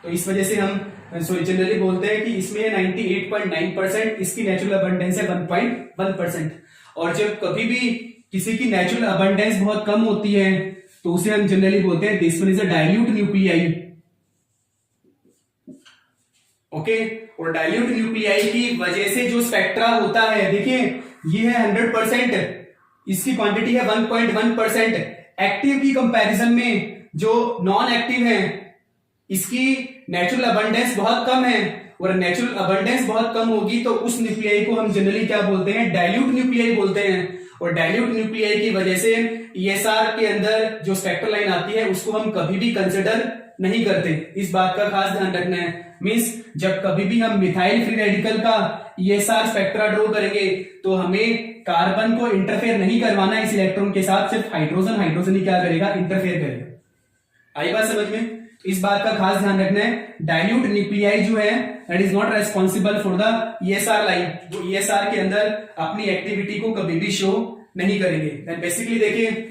तो इस वजह से हम जनरली बोलते हैं कि इसमें 98.9%, इसकी नेचुरल अबंडेंस है 1.1%। और जब कभी भी किसी की नेचुरल अबंडेंस बहुत कम होती है तो उसे हम जनरली बोलते हैं this one is a dilute nuclei. Okay, और डाइल्यूट न्यूक्लियाई की वजह से जो स्पेक्ट्रा होता है, देखिए ये है 100%, इसकी क्वांटिटी है 1.1%। एक्टिव की कंपैरिजन में जो नॉन एक्टिव है इसकी नेचुरल अबंडेंस बहुत कम है, और नेचुरल अबंडेंस बहुत कम होगी तो उस न्यूक्लियाई को हम जनरली क्या बोलते हैं, डाइल्यूट न्यूक्लियाई बोलते हैं। और डाइल्यूट न्यूक्लियाई की वजह से ESR के अंदर जो स्पेक्ट्रल लाइन आती है उसको हम कभी भी कंसिडर नहीं करते। इस बात का खास ध्यान रखना है। मींस जब कभी भी हम मिथाइल फ्री रेडिकल का ESR स्पेक्ट्रा ड्रॉ करेंगे तो हमें कार्बन को इंटरफेयर नहीं करवाना इस इलेक्ट्रॉन के साथ, सिर्फ हाइड्रोजन ही क्या करेगा, इंटरफेयर करेगा। आई बात समझ में? इस बात का खास ध्यान रखना है, डाइल्यूट न्यूक्लियाई जो है that is not responsible for the ESR line, वो ईएसआर के अंदर अपनी एक्टिविटी को कभी भी शो नहीं करेंगे। देन बेसिकली देखिए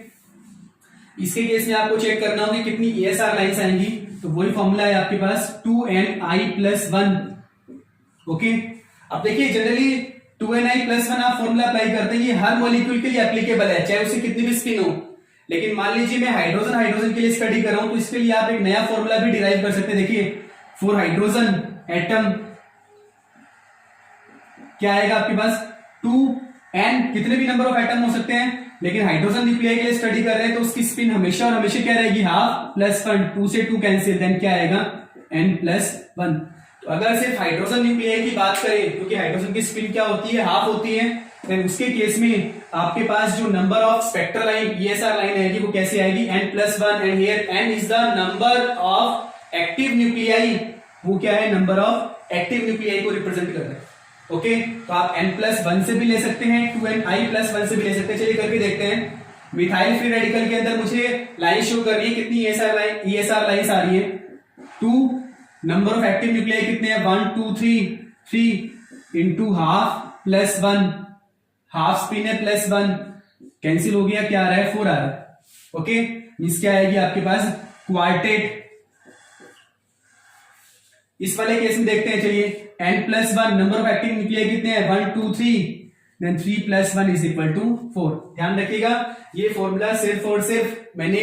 इसके केस में आपको चेक करना होगा कितनी ईएसआर लाइंस आएंगी, तो वही फॉर्मूला है आपके पास 2ni+1। ओके, अब देखिए जनरली 2ni+1 आप फॉर्मूला अप्लाई करते हैं, ये हर मॉलिक्यूल के लिए एप्लीकेबल है, चाहे उससे कितनी भी स्पिन हो। लेकिन मान लीजिए मैं हाइड्रोजन हाइड्रोजन के लिए स्टडी कर रहा हूं, तो इसके लिए आप एक नया फॉर्मूला भी डिराइव कर सकते हैं। देखिए फॉर हाइड्रोजन एटम क्या आएगा आपके पास 2n, कितने भी नंबर ऑफ एटम हो सकते हैं, लेकिन हाइड्रोजन न्यूक्लियाई के लिए स्टडी कर रहे हैं तो उसकी स्पिन हमेशा और हमेशा क्या रहेगी, हाफ प्लस 1, 2 से 2 कैंसिल, देन क्या आएगा n+1। तो अगर सिर्फ हाइड्रोजन न्यूक्लियाई की बात करें, क्योंकि हाइड्रोजन की स्पिन क्या होती है, हाफ होती है, देन उसके केस में आपके पास जो number of spectral line ESR line आएगी वो कैसे आएगी, n+1, and here n is the number of active nuclei, वो क्या है, नंबर ऑफ एक्टिव न्यूक्लियाई को रिप्रेजेंट कर रहा है। ओके, तो आप n+1 से भी ले सकते हैं, 2ni+1 से भी ले सकते हैं। चलिए करके देखते हैं। मिथाइल फ्री रेडिकल के अंदर मुझे लाइन शो कर रही है, कितनी ईएसआर लाइंस आ रही है, 2, नंबर ऑफ एक्टिव न्यूक्लियाई कितने हैं, 1 2 3 into half plus 1, half spin है +1, कैंसिल हो गया, क्या आ रहा है, 4 आ रहा है। ओके, मींस क्या आएगी आपके पास, क्वार्टेट। इस वाले केस में देखते हैं, चलिए n+1, number of active nuclei कितने हैं, 1 2 3, देन 3 + 1 इज इक्वल टू 4। ध्यान रखिएगा ये फॉर्मूला सिर्फ और सिर्फ मैंने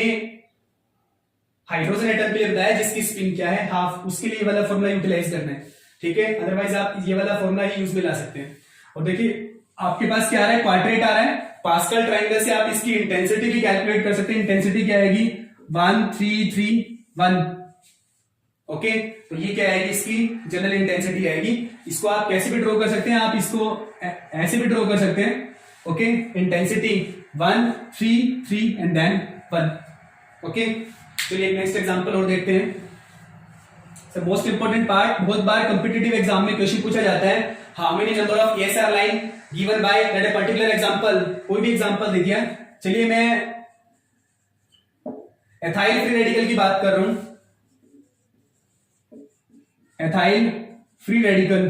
हाइड्रोजन एटम के लिए बताया जिसकी स्पिन क्या है, हाफ, उसके लिए वाला फॉर्मूला यूटिलाइज करना है, ठीक है। अदरवाइज आप ये वाला फॉर्मूला ही यूज में ला सकते हैं। और देखिए आपके पास क्या आ रहा है, क्वाड्रेट आ रहा है, पास्कल ट्रायंगल से आप इसकी इंटेंसिटी भी कैलकुलेट कर सकते हैं। इंटेंसिटी क्या आएगी, 1 3 3 1। ओके, तो ये क्या आएगी, इसकी जनरल इंटेंसिटी आएगी। इसको आप कैसे भी ड्रॉ कर सकते हैं, आप इसको ऐसे भी ड्रॉ कर सकते हैं। Okay, intensity 1 3 3 and then 1। Okay, चलिए नेक्स्ट एग्जांपल और देखते हैं। मोस्ट इंपोर्टेंट पार्ट, बहुत बार कॉम्पिटिटिव एग्जाम में क्वेश्चन पूछा जाता है, how many number of ESR line given by that a particular example. कोई भी एग्जांपल दे दिया, चलिए मैं एथाइल फ्री रेडिकल की बात कर रहा हूं, एथाइल फ्री रेडिकल।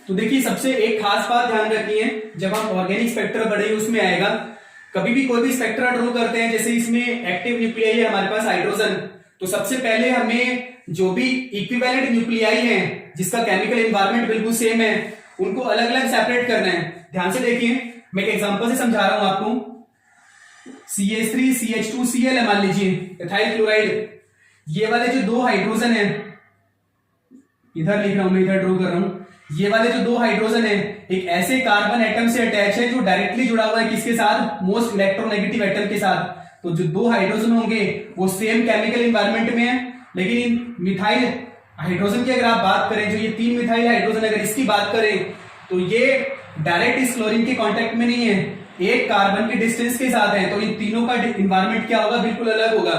तो देखिए सबसे एक खास बात ध्यान रखनी है, जब हम ऑर्गेनिक स्पेक्ट्रा पढ़ेंगे उसमें आएगा, कभी भी कोई भी स्पेक्ट्रा ड्रॉ करते हैं, जैसे इसमें एक्टिव न्यूक्लियाई है हमारे पास हाइड्रोजन, तो सबसे पहले हमें जो भी इक्विवेलेंट न्यूक्लियाई है जिसका केमिकल एनवायरनमेंट बिल्कुल सेम है, उनको अलग अलग सेपरेट करना है। ध्यान से देखिए, मैं एक एग्जांपल से समझा रहा हूं आपको। CH3CH2Cl है मान लीजिए, एथाइल क्लोराइड, ये वाले जो दो हाइड्रोजन है, इधर लिख रहा हूं मैं, इधर ड्रॉ कर रहा हूं, ये वाले जो दो हाइड्रोजन है एक ऐसे कार्बन एटम से अटैच है जो डायरेक्टली जुड़ा हुआ है किसके साथ, मोस्ट इलेक्ट्रोनेगेटिव एटम के साथ। तो जो दो हाइड्रोजन होंगे वो सेम केमिकल एनवायरनमेंट में है, लेकिन इन मिथाइल हाइड्रोजन की अगर आप बात करें, जो ये 3 मिथाइल हाइड्रोजन अगर इसकी बात करें, तो ये डायरेक्ट इस क्लोरीन के कांटेक्ट में नहीं है, एक कार्बन के डिस्टेंस के साथ है, तो इन तीनों का एनवायरनमेंट क्या होगा, बिल्कुल अलग होगा।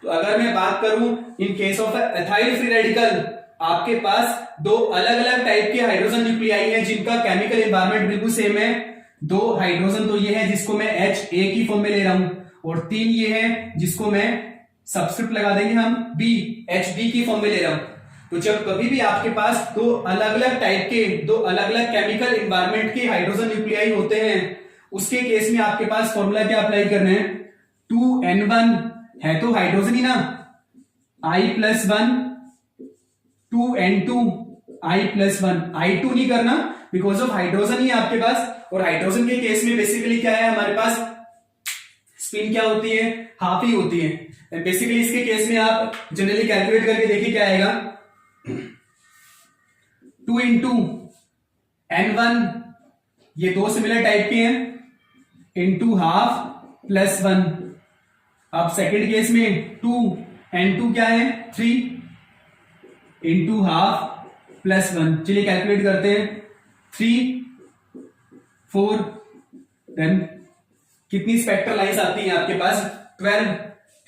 तो अगर मैं बात करूं इन case of ethyl free radical, आपके पास दो अलग अलग टाइप के हाइड्रोजन न्यूक्लियाई हैं जिनका केमिकल एनवायरनमेंट बिल्कुल सेम है। दो हाइड्रोजन तो ये है जिसको मैं H A की फॉर्म में ले रहा हूं, और 3 ये है जिसको मैं सबस्क्रिप्ट लगा देंगे हम B H B की फॉर्म में ले रहा हूं। तो जब कभी भी आपके पास दो अलग अलग टाइप के, दो अलग अलग केमिकल एनवायरनमेंट के हाइड्रोजन न्यूक्लियाई होते हैं, उसके केस में आपके पास फॉर्मूला क्या अप्लाई करना है, 2n1 है तो हाइड्रोजन ही ना, I+1, 2n2 I+1, I2 नहीं करना बिकॉज ऑफ हाइड्रोजन ही आपके पास। और हाइड्रोजन के केस में बेसिकली क्या है, हमारे पास स्पिन क्या होती है, हाफ ही होती है। बेसिकली इसके केस में आप जनरली कैलकुलेट करके देखिए क्या आएगा, 2 इंटू n1, ये दो सिमिलर टाइप के हैं, इंटू हाफ प्लस 1। अब सेकेंड केस में 2 n2 क्या है, 3 इंटू हाफ प्लस 1। चलिए कैलकुलेट करते हैं, 3 4, देन कितनी स्पेक्ट्रल लाइंस आती हैं आपके पास, 12।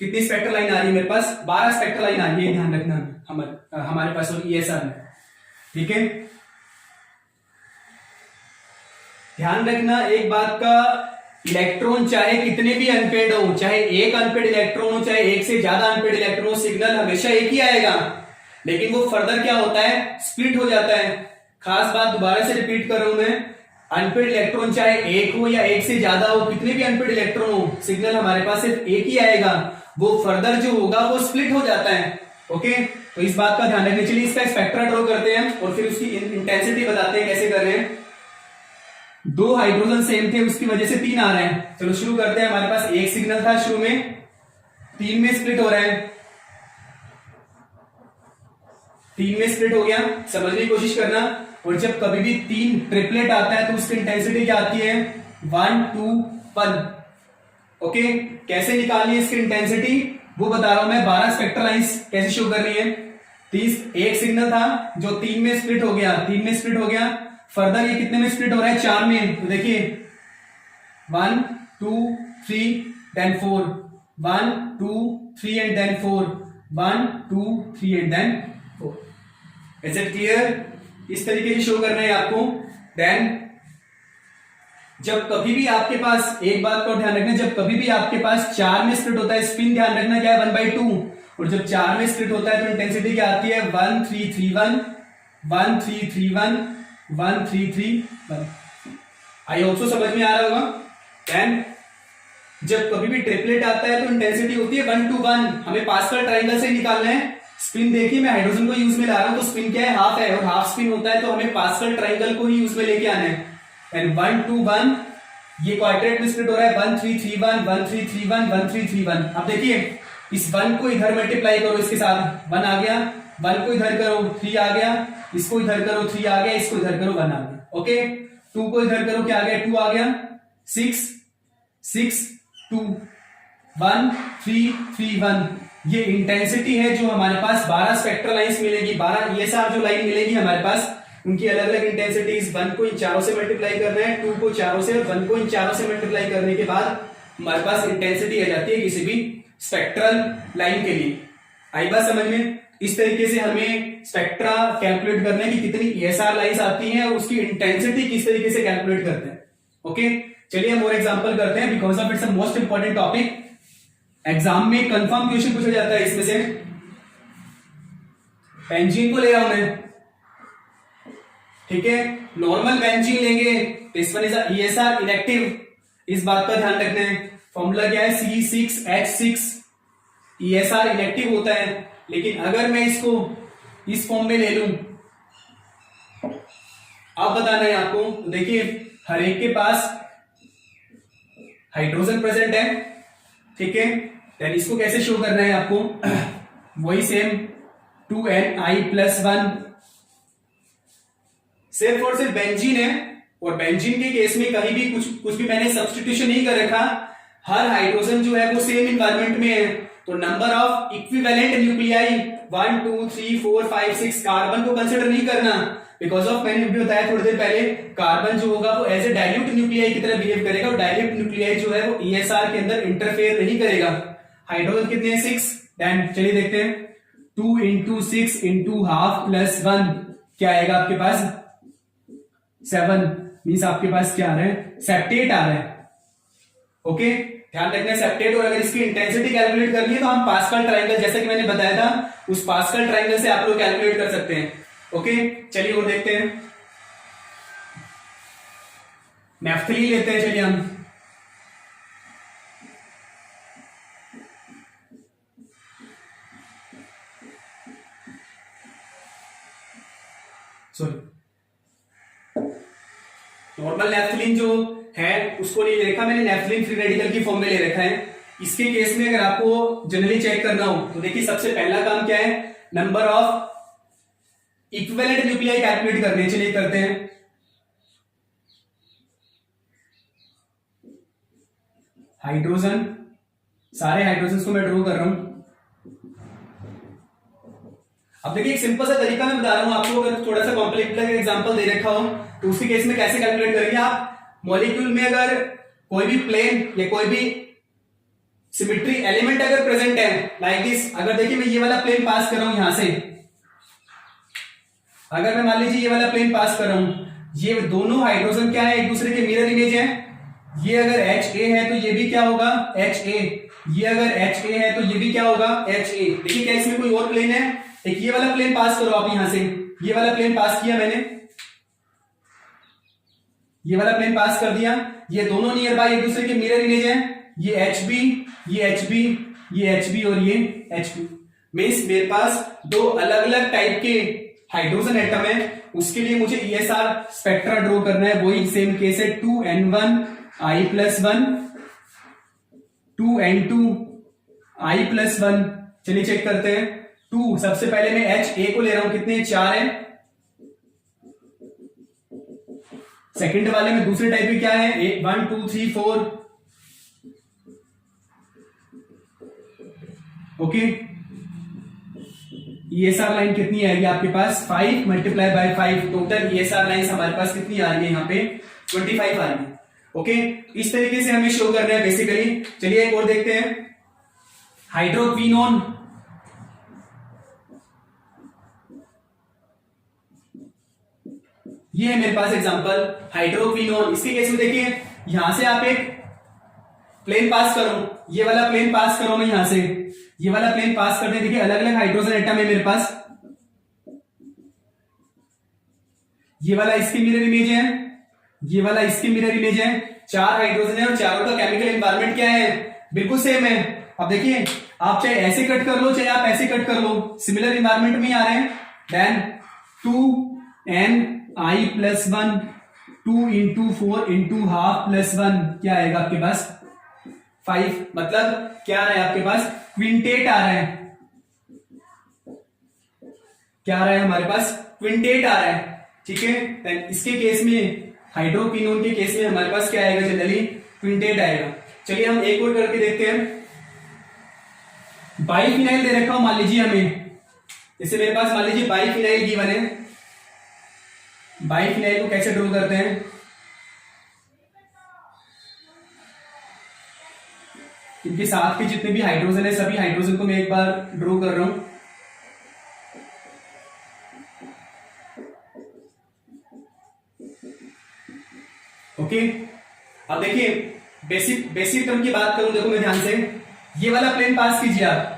कितनी स्पेक्ट्रल लाइन आ रही है मेरे पास, 12 स्पेक्ट्रल लाइन आ रही है, ध्यान रखना हमारे पास और ईएसआर में, ठीक है। ध्यान रखना एक बात का, इलेक्ट्रॉन चाहे कितने भी अनपेड हो, चाहे एक अनपेड इलेक्ट्रॉन हो, चाहे एक से ज्यादा अनपेड इलेक्ट्रॉन हो, सिग्नल हमेशा एक ही आएगा, लेकिन वो फर्दर क्या होता है, स्प्लिट हो जाता है। खास बात दोबारा से रिपीट कर रहा हूं मैं, अनपेड इलेक्ट्रॉन चाहे एक हो या एक से ज्यादा हो, कितने भी अनपेड इलेक्ट्रॉन हो, सिग्नल हमारे पास सिर्फ एक ही आएगा, वो फर्दर जो होगा वो स्प्लिट हो जाता है। ओके, तो इस बात का ध्यान रखने, चलिए इसका स्पेक्ट्रा ड्रॉ करते हैं और फिर उसकी इंटेंसिटी बताते हैं कैसे कर रहे हैं। दो हाइड्रोजन सेम थे, उसकी वजह से 3 आ रहे हैं। चलो शुरू करते हैं। हमारे पास एक सिग्नल था शुरू में, 3 में स्प्लिट हो रहा है, 3 में स्प्लिट हो गया, समझने की कोशिश करना। और जब कभी भी 3 ट्रिपलेट आता है तो उसकी इंटेंसिटी क्या आती है, 1 2 1। ओके, कैसे निकालनी है इसकी इंटेंसिटी वो बता रहा हूं मैं। 12 स्पेक्ट्रल लाइंस कैसे शो करनी है। 30 एक सिग्नल था जो 3 में स्प्लिट हो गया, 3 में स्प्लिट हो गया, फर्दर ये कितने में स्प्लिट हो रहा है, 4 में। तो देखिए 1 2 3 then 4, 1 2 3 and then 4, 1 2 3 and then 4। Is it clear? इस तरीके से शो करना है आपको। देन जब कभी भी आपके पास, एक बात को ध्यान रखना, जब कभी भी आपके पास 4 में स्प्लिट होता है, स्पिन ध्यान रखना क्या है, 1/2। और जब 4 में स्प्लिट होता है तो इंटेंसिटी क्या आती है, 1 3 3 1, 1 3 3 1, 1 3 3 1। आई होप सो समझ में आ रहा होगा। देन जब कभी भी ट्रिपलेट आता है तो इंटेंसिटी होती है 1 to 1। हमें पास्कल ट्रायंगल से निकालना है। स्पिन देखिए, मैं हाइड्रोजन को यूज में ला रहा हूं तो स्पिन क्या है, हाफ है, और हाफ स्पिन होता है तो हमें पास्कल ट्रायंगल को ही यूज में लेके आना है। एंड 1 to 1 ये क्वाड्रेट में स्प्लिट हो रहा है, 1 3 3 1, 1 3 3 1, 1 3 3 1। अब देखिए इस 1 को इधर मल्टीप्लाई करो, इसके साथ 1 आ गया, 1 को इधर करो 3 आ गया, इसको इधर करो 3 आ गया, इसको इधर करो 1 आ गया। ओके, 2 को इधर करो क्या आ गया, 2 आ गया, 6 6 2 1 3 3 1। ये इंटेंसिटी है जो हमारे पास 12 स्पेक्ट्रल लाइंस मिलेगी, 12 ESR जो लाइन मिलेगी हमारे पास, उनकी अलग अलग इंटेंसिटीज। 1 को इन चारों से मल्टीप्लाई करना है, 2 को चारों से, और 1 को इन चारों से मल्टीप्लाई करने के बाद हमारे पास इंटेंसिटी आ जाती है किसी भी स्पेक्ट्रल लाइन के लिए। आई बात समझ में? इस तरीके से हमें स्पेक्ट्रा कैलकुलेट करना है कि कितनी ESR लाइंस आती हैं और उसकी इंटेंसिटी किस तरीके से कैलकुलेट करते हैं। ओके, चलिए हम और एग्जांपल करते हैं, because of it's a most important topic. Exam में कंफर्म क्वेश्चन पूछा जाता है इसमें से। बेंजीन को ले रहा हूं मैं, ठीक है, नॉर्मल बेंजीन लेंगे, this one is a ESR elective, इस बात का ध्यान रखना है। फॉर्मूला क्या है, C6H6, ESR इलेक्टिव होता है। लेकिन अगर मैं इसको इस फॉर्म में ले लूं, अब बताना है आपको। देखिए हर एक के पास हाइड्रोजन प्रेजेंट है, ठीक है, देन इसको कैसे शो करना है आपको, वही सेम 2Ni+1, सिर्फ और सिर्फ बेंजीन है। और बेंजीन के केस में कहीं भी कुछ भी मैंने सब्स्टिट्यूशन नहीं कर रखा, हर हाइड्रोजन जो है वो सेम इन्वायरमेंट में है, तो number of equivalent nuclei 1 2 3 4 5 6, carbon को कंसिडर नहीं करना, बिकॉज ऑफ मैंने भी बताया थोड़ी देर पहले, कार्बन जो होगा वो एज ए डाइल्यूट न्यूक्लियाई की तरह बिहेव करेगा, और डाइल्यूट न्यूक्लियाई जो है वो ESR के अंदर इंटरफेयर नहीं करेगा। हाइड्रोजन कितने हैं, 6। देन चलिए देखते हैं, 2 × 6 × हाफ प्लस 1 क्या आएगा आपके पास, 7। मींस आपके पास क्या आ रहा है, सेप्टेट आ रहा है। ओके, ध्यान रखना है सेप्टेट। और अगर इसकी इंटेंसिटी कैलकुलेट करनी है तो हम पास्कल ट्रायंगल, जैसे कि मैंने बताया था, उस पास्कल ट्रायंगल से आप लोग कैलकुलेट कर सकते हैं। ओके, चलिए और देखते हैं। नेफ्थलीन लेते हैं, चलिए हम, सॉरी नॉर्मल नेफ्थलीन जो है उसको नहीं ले रखा मैंने, नेफ्थलीन फ्री रेडिकल की फॉर्म में ले रखा है। इसके केस में अगर आपको जनरली चेक करना हो तो देखिए सबसे पहला काम क्या है, number of equivalent nuclei calculate करने हैं। चलिए करते हैं। हाइड्रोजन, सारे हाइड्रोजन को मैं ड्रॉ कर रहा हूं। अब देखिए एक सिंपल सा तरीका मैं बता रहा हूं आपको, अगर थोड़ा सा कॉम्प्लेक्स एग्जांपल दे रखा हो तो उसके केस में कैसे कैलकुलेट करेंगे आप। मॉलिक्यूल में अगर कोई भी प्लेन या कोई भी सिमेट्री एलिमेंट अगर प्रेजेंट है लाइक दिस, अगर देखिए मैं ये वाला प्लेन पास कर रहा हूं यहां से, अगर मैं मान लीजिए ये वाला प्लेन पास कर रहा हूं, ये दोनों हाइड्रोजन क्या है, एक दूसरे के मिरर इमेज है, ये अगर एच ए है तो ये भी क्या होगा, एच ए। ये अगर एच ए है तो ये भी क्या होगा, एच ए। देखिए क्या इसमें कोई और प्लेन है, एक ये वाला प्लेन पास करो आप यहां से, ये वाला प्लेन पास किया मैंने, ये वाला प्लेन पास कर दिया, ये दोनों नियर बाय एक दूसरे के मिरर इमेज है, ये एच बी, ये एच बी, ये एच बी और ये एच बी। मीन्स मेरे पास दो अलग अलग टाइप के हाइड्रोजन एटम है, उसके लिए मुझे ESR स्पेक्ट्रा ड्रॉ करना है। वही सेम केस है, 2n1i+1, 2n2i+1। चलिए चेक करते हैं। 2 सबसे पहले मैं HA को ले रहा हूं, कितने 4 है। सेकंड वाले में दूसरे टाइप में क्या है, 1 2 3 4। ओके, ESR लाइन कितनी आएगी आपके पास, 5 multiply by 5। Total ESR line हमारे पास कितनी आ रही है यहाँ पे, 25 आ रही है। ओके, इस तरीके से हमें शो करना है बेसिकली। चलिए एक और देखते हैं, हाइड्रोक्विनोन। ये है मेरे पास एग्जांपल हाइड्रोक्विनोन। इसके केस में देखिए, यहां से आप एक प्लेन पास करो, ये वाला प्लेन पास करो, मैं यहां से ये वाला प्लेन पास करते हैं। देखिए अलग अलग हाइड्रोजन एटम है मेरे पास, ये वाला इसकी मिरर इमेज है, ये वाला इसकी मिरर इमेज है। 4 हाइड्रोजन है और चारों का केमिकल एनवायरनमेंट क्या है, बिल्कुल सेम है। अब देखिए आप चाहे ऐसे कट कर लो, चाहे आप ऐसे कट कर लो, सिमिलर एनवायरनमेंट में आ रहे हैं। देन 2ni+1, 2 × 4 × ½ +1 क्या आएगा आपके पास, 5। मतलब क्या आ रहा है आपके पास, क्विंटेट आ रहा है। क्या आ रहा है हमारे पास, क्विंटेट आ रहा है। ठीक है, इसके केस में हाइड्रोक्विनोन के केस में हमारे पास क्या आएगा, जनरली क्विंटेट आएगा। चलिए हम एक और करके देखते हैं। बाइफिनाइल दे रखा हूं मान लीजिए हमें, जैसे मेरे पास मान लीजिए बाइफिनाइल गिवन है। बाइफिनाइल को कैसे ड्रॉ करते हैं, इनके साथ के जितने भी हाइड्रोजन है सभी हाइड्रोजन को मैं एक बार ड्रॉ कर रहा हूं। ओके, अब देखिए बेसिक टर्म की बात करूं, देखो मैं ध्यान से, ये वाला प्लेन पास कीजिए आप।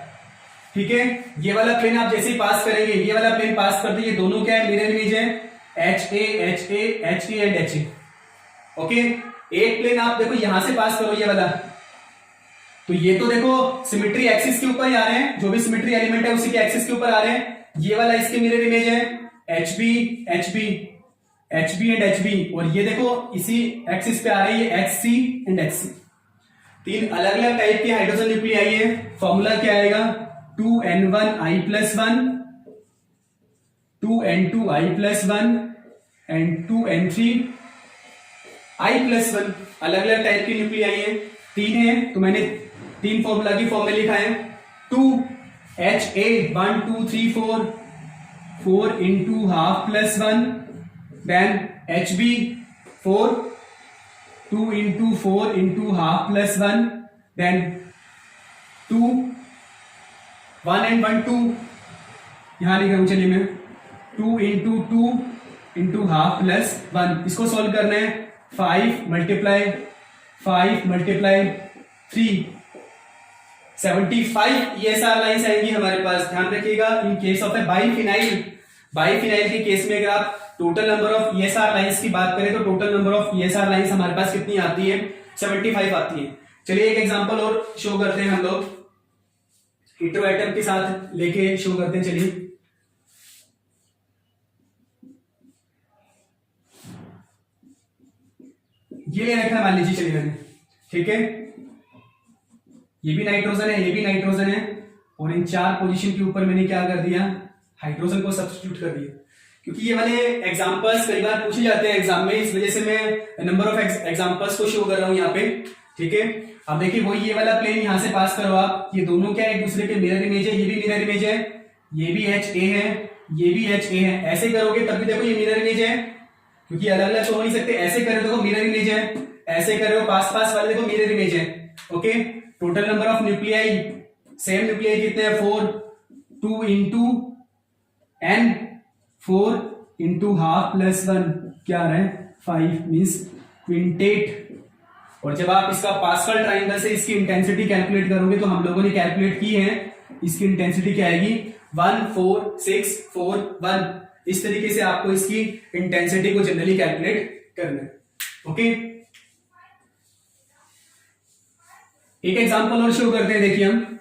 ठीक है, ये वाला प्लेन आप जैसे ही पास करेंगे, ये वाला प्लेन पास कर दीजिए, दोनों क्या है, मिरर इमेज है, HA HA HA and HA। Okay, एक प्लेन आप देखो यहां से पास करो, ये वाला, तो ये तो देखो सिमेट्री एक्सिस के ऊपर ही आ रहे हैं, जो भी सिमेट्री एलिमेंट है उसी के एक्सिस के ऊपर आ रहे हैं। ये वाला इसके मिरर इमेज है, HB HB HB and HB, और ये देखो इसी एक्सिस पे आ रही है, HC एंड HC। 3 अलग अलग टाइप के हाइड्रोजन न्यूक्लियाई है। फॉर्मूला क्या आएगा, 2n1i+1, 2n2i+1 एंड 2n3i+1। अलग अलग टाइप के न्यूक्लियाई है, 3 है, तो मैंने 3 फॉर्मूला की फॉर्म में लिखा है। 2HA 1 2 3 4 4 × ½ + 1, then HB 4 2 × 4 × ½ + 1, then 2 1 and 1 2 यहां लिख रहा हूं, चलिए मैं 2 × 2 × ½ + 1। इसको सॉल्व करना है, 5 × 3 75 ESR लाइन्स आएंगी हमारे पास। ध्यान रखिएगा, इन केस ऑफ ए बाइफिनाइल के केस में अगर आप total number of ESR lines की बात करें तो total number of ESR lines हमारे पास कितनी आती है, 75 आती है। चलिए एक एग्जांपल और शो करते हैं हम लोग, हेटेरो एटम के साथ लेके शो करते हैं। चलिए ये ले रखा है मान लीजिए, चलिए मैंने, ठीक है, ये भी नाइट्रोजन है, ये भी नाइट्रोजन है, और इन 4 पोजीशन के ऊपर मैंने क्या कर दिया, हाइड्रोजन को सब्स्टिट्यूट कर दिया। क्योंकि ये वाले एग्जांपल्स कई बार पूछे जाते हैं एग्जाम में, इस वजह से मैं नंबर ऑफ एग्जांपल्स को शो कर रहा हूं यहाँ पे। ठीक है, अब देखिए वही ये वाला प्लेन यहां से पास करो आप, ये दोनों क्या एक दूसरे के मिरर इमेज है, ये भी मिरर इमेज है, ये भी HA है, ये भी HA है। ऐसे करोगे तब भी देखो ये मिरर इमेज है, क्योंकि अलग अलग तो हो नहीं सकते। ऐसे करे देखो मिरर इमेज है, ऐसे करे हो पास पास वाले देखो मिरर इमेज है। Okay, total number of nuclei, same nuclei कितने हैं, 4 2 × n 4 × ½ + 1 क्या आ रहा है, 5। मींस क्विंटेट और जब आप इसका पास्कल ट्राइंगल से इसकी इंटेंसिटी कैलकुलेट करोगे तो हम लोगों ने कैलकुलेट की है, इसकी इंटेंसिटी क्या आएगी 14641। इस तरीके से आपको इसकी इंटेंसिटी को जनरली कैलकुलेट करना है। ओके, एक एग्जांपल और शो करते हैं। देखिए हम,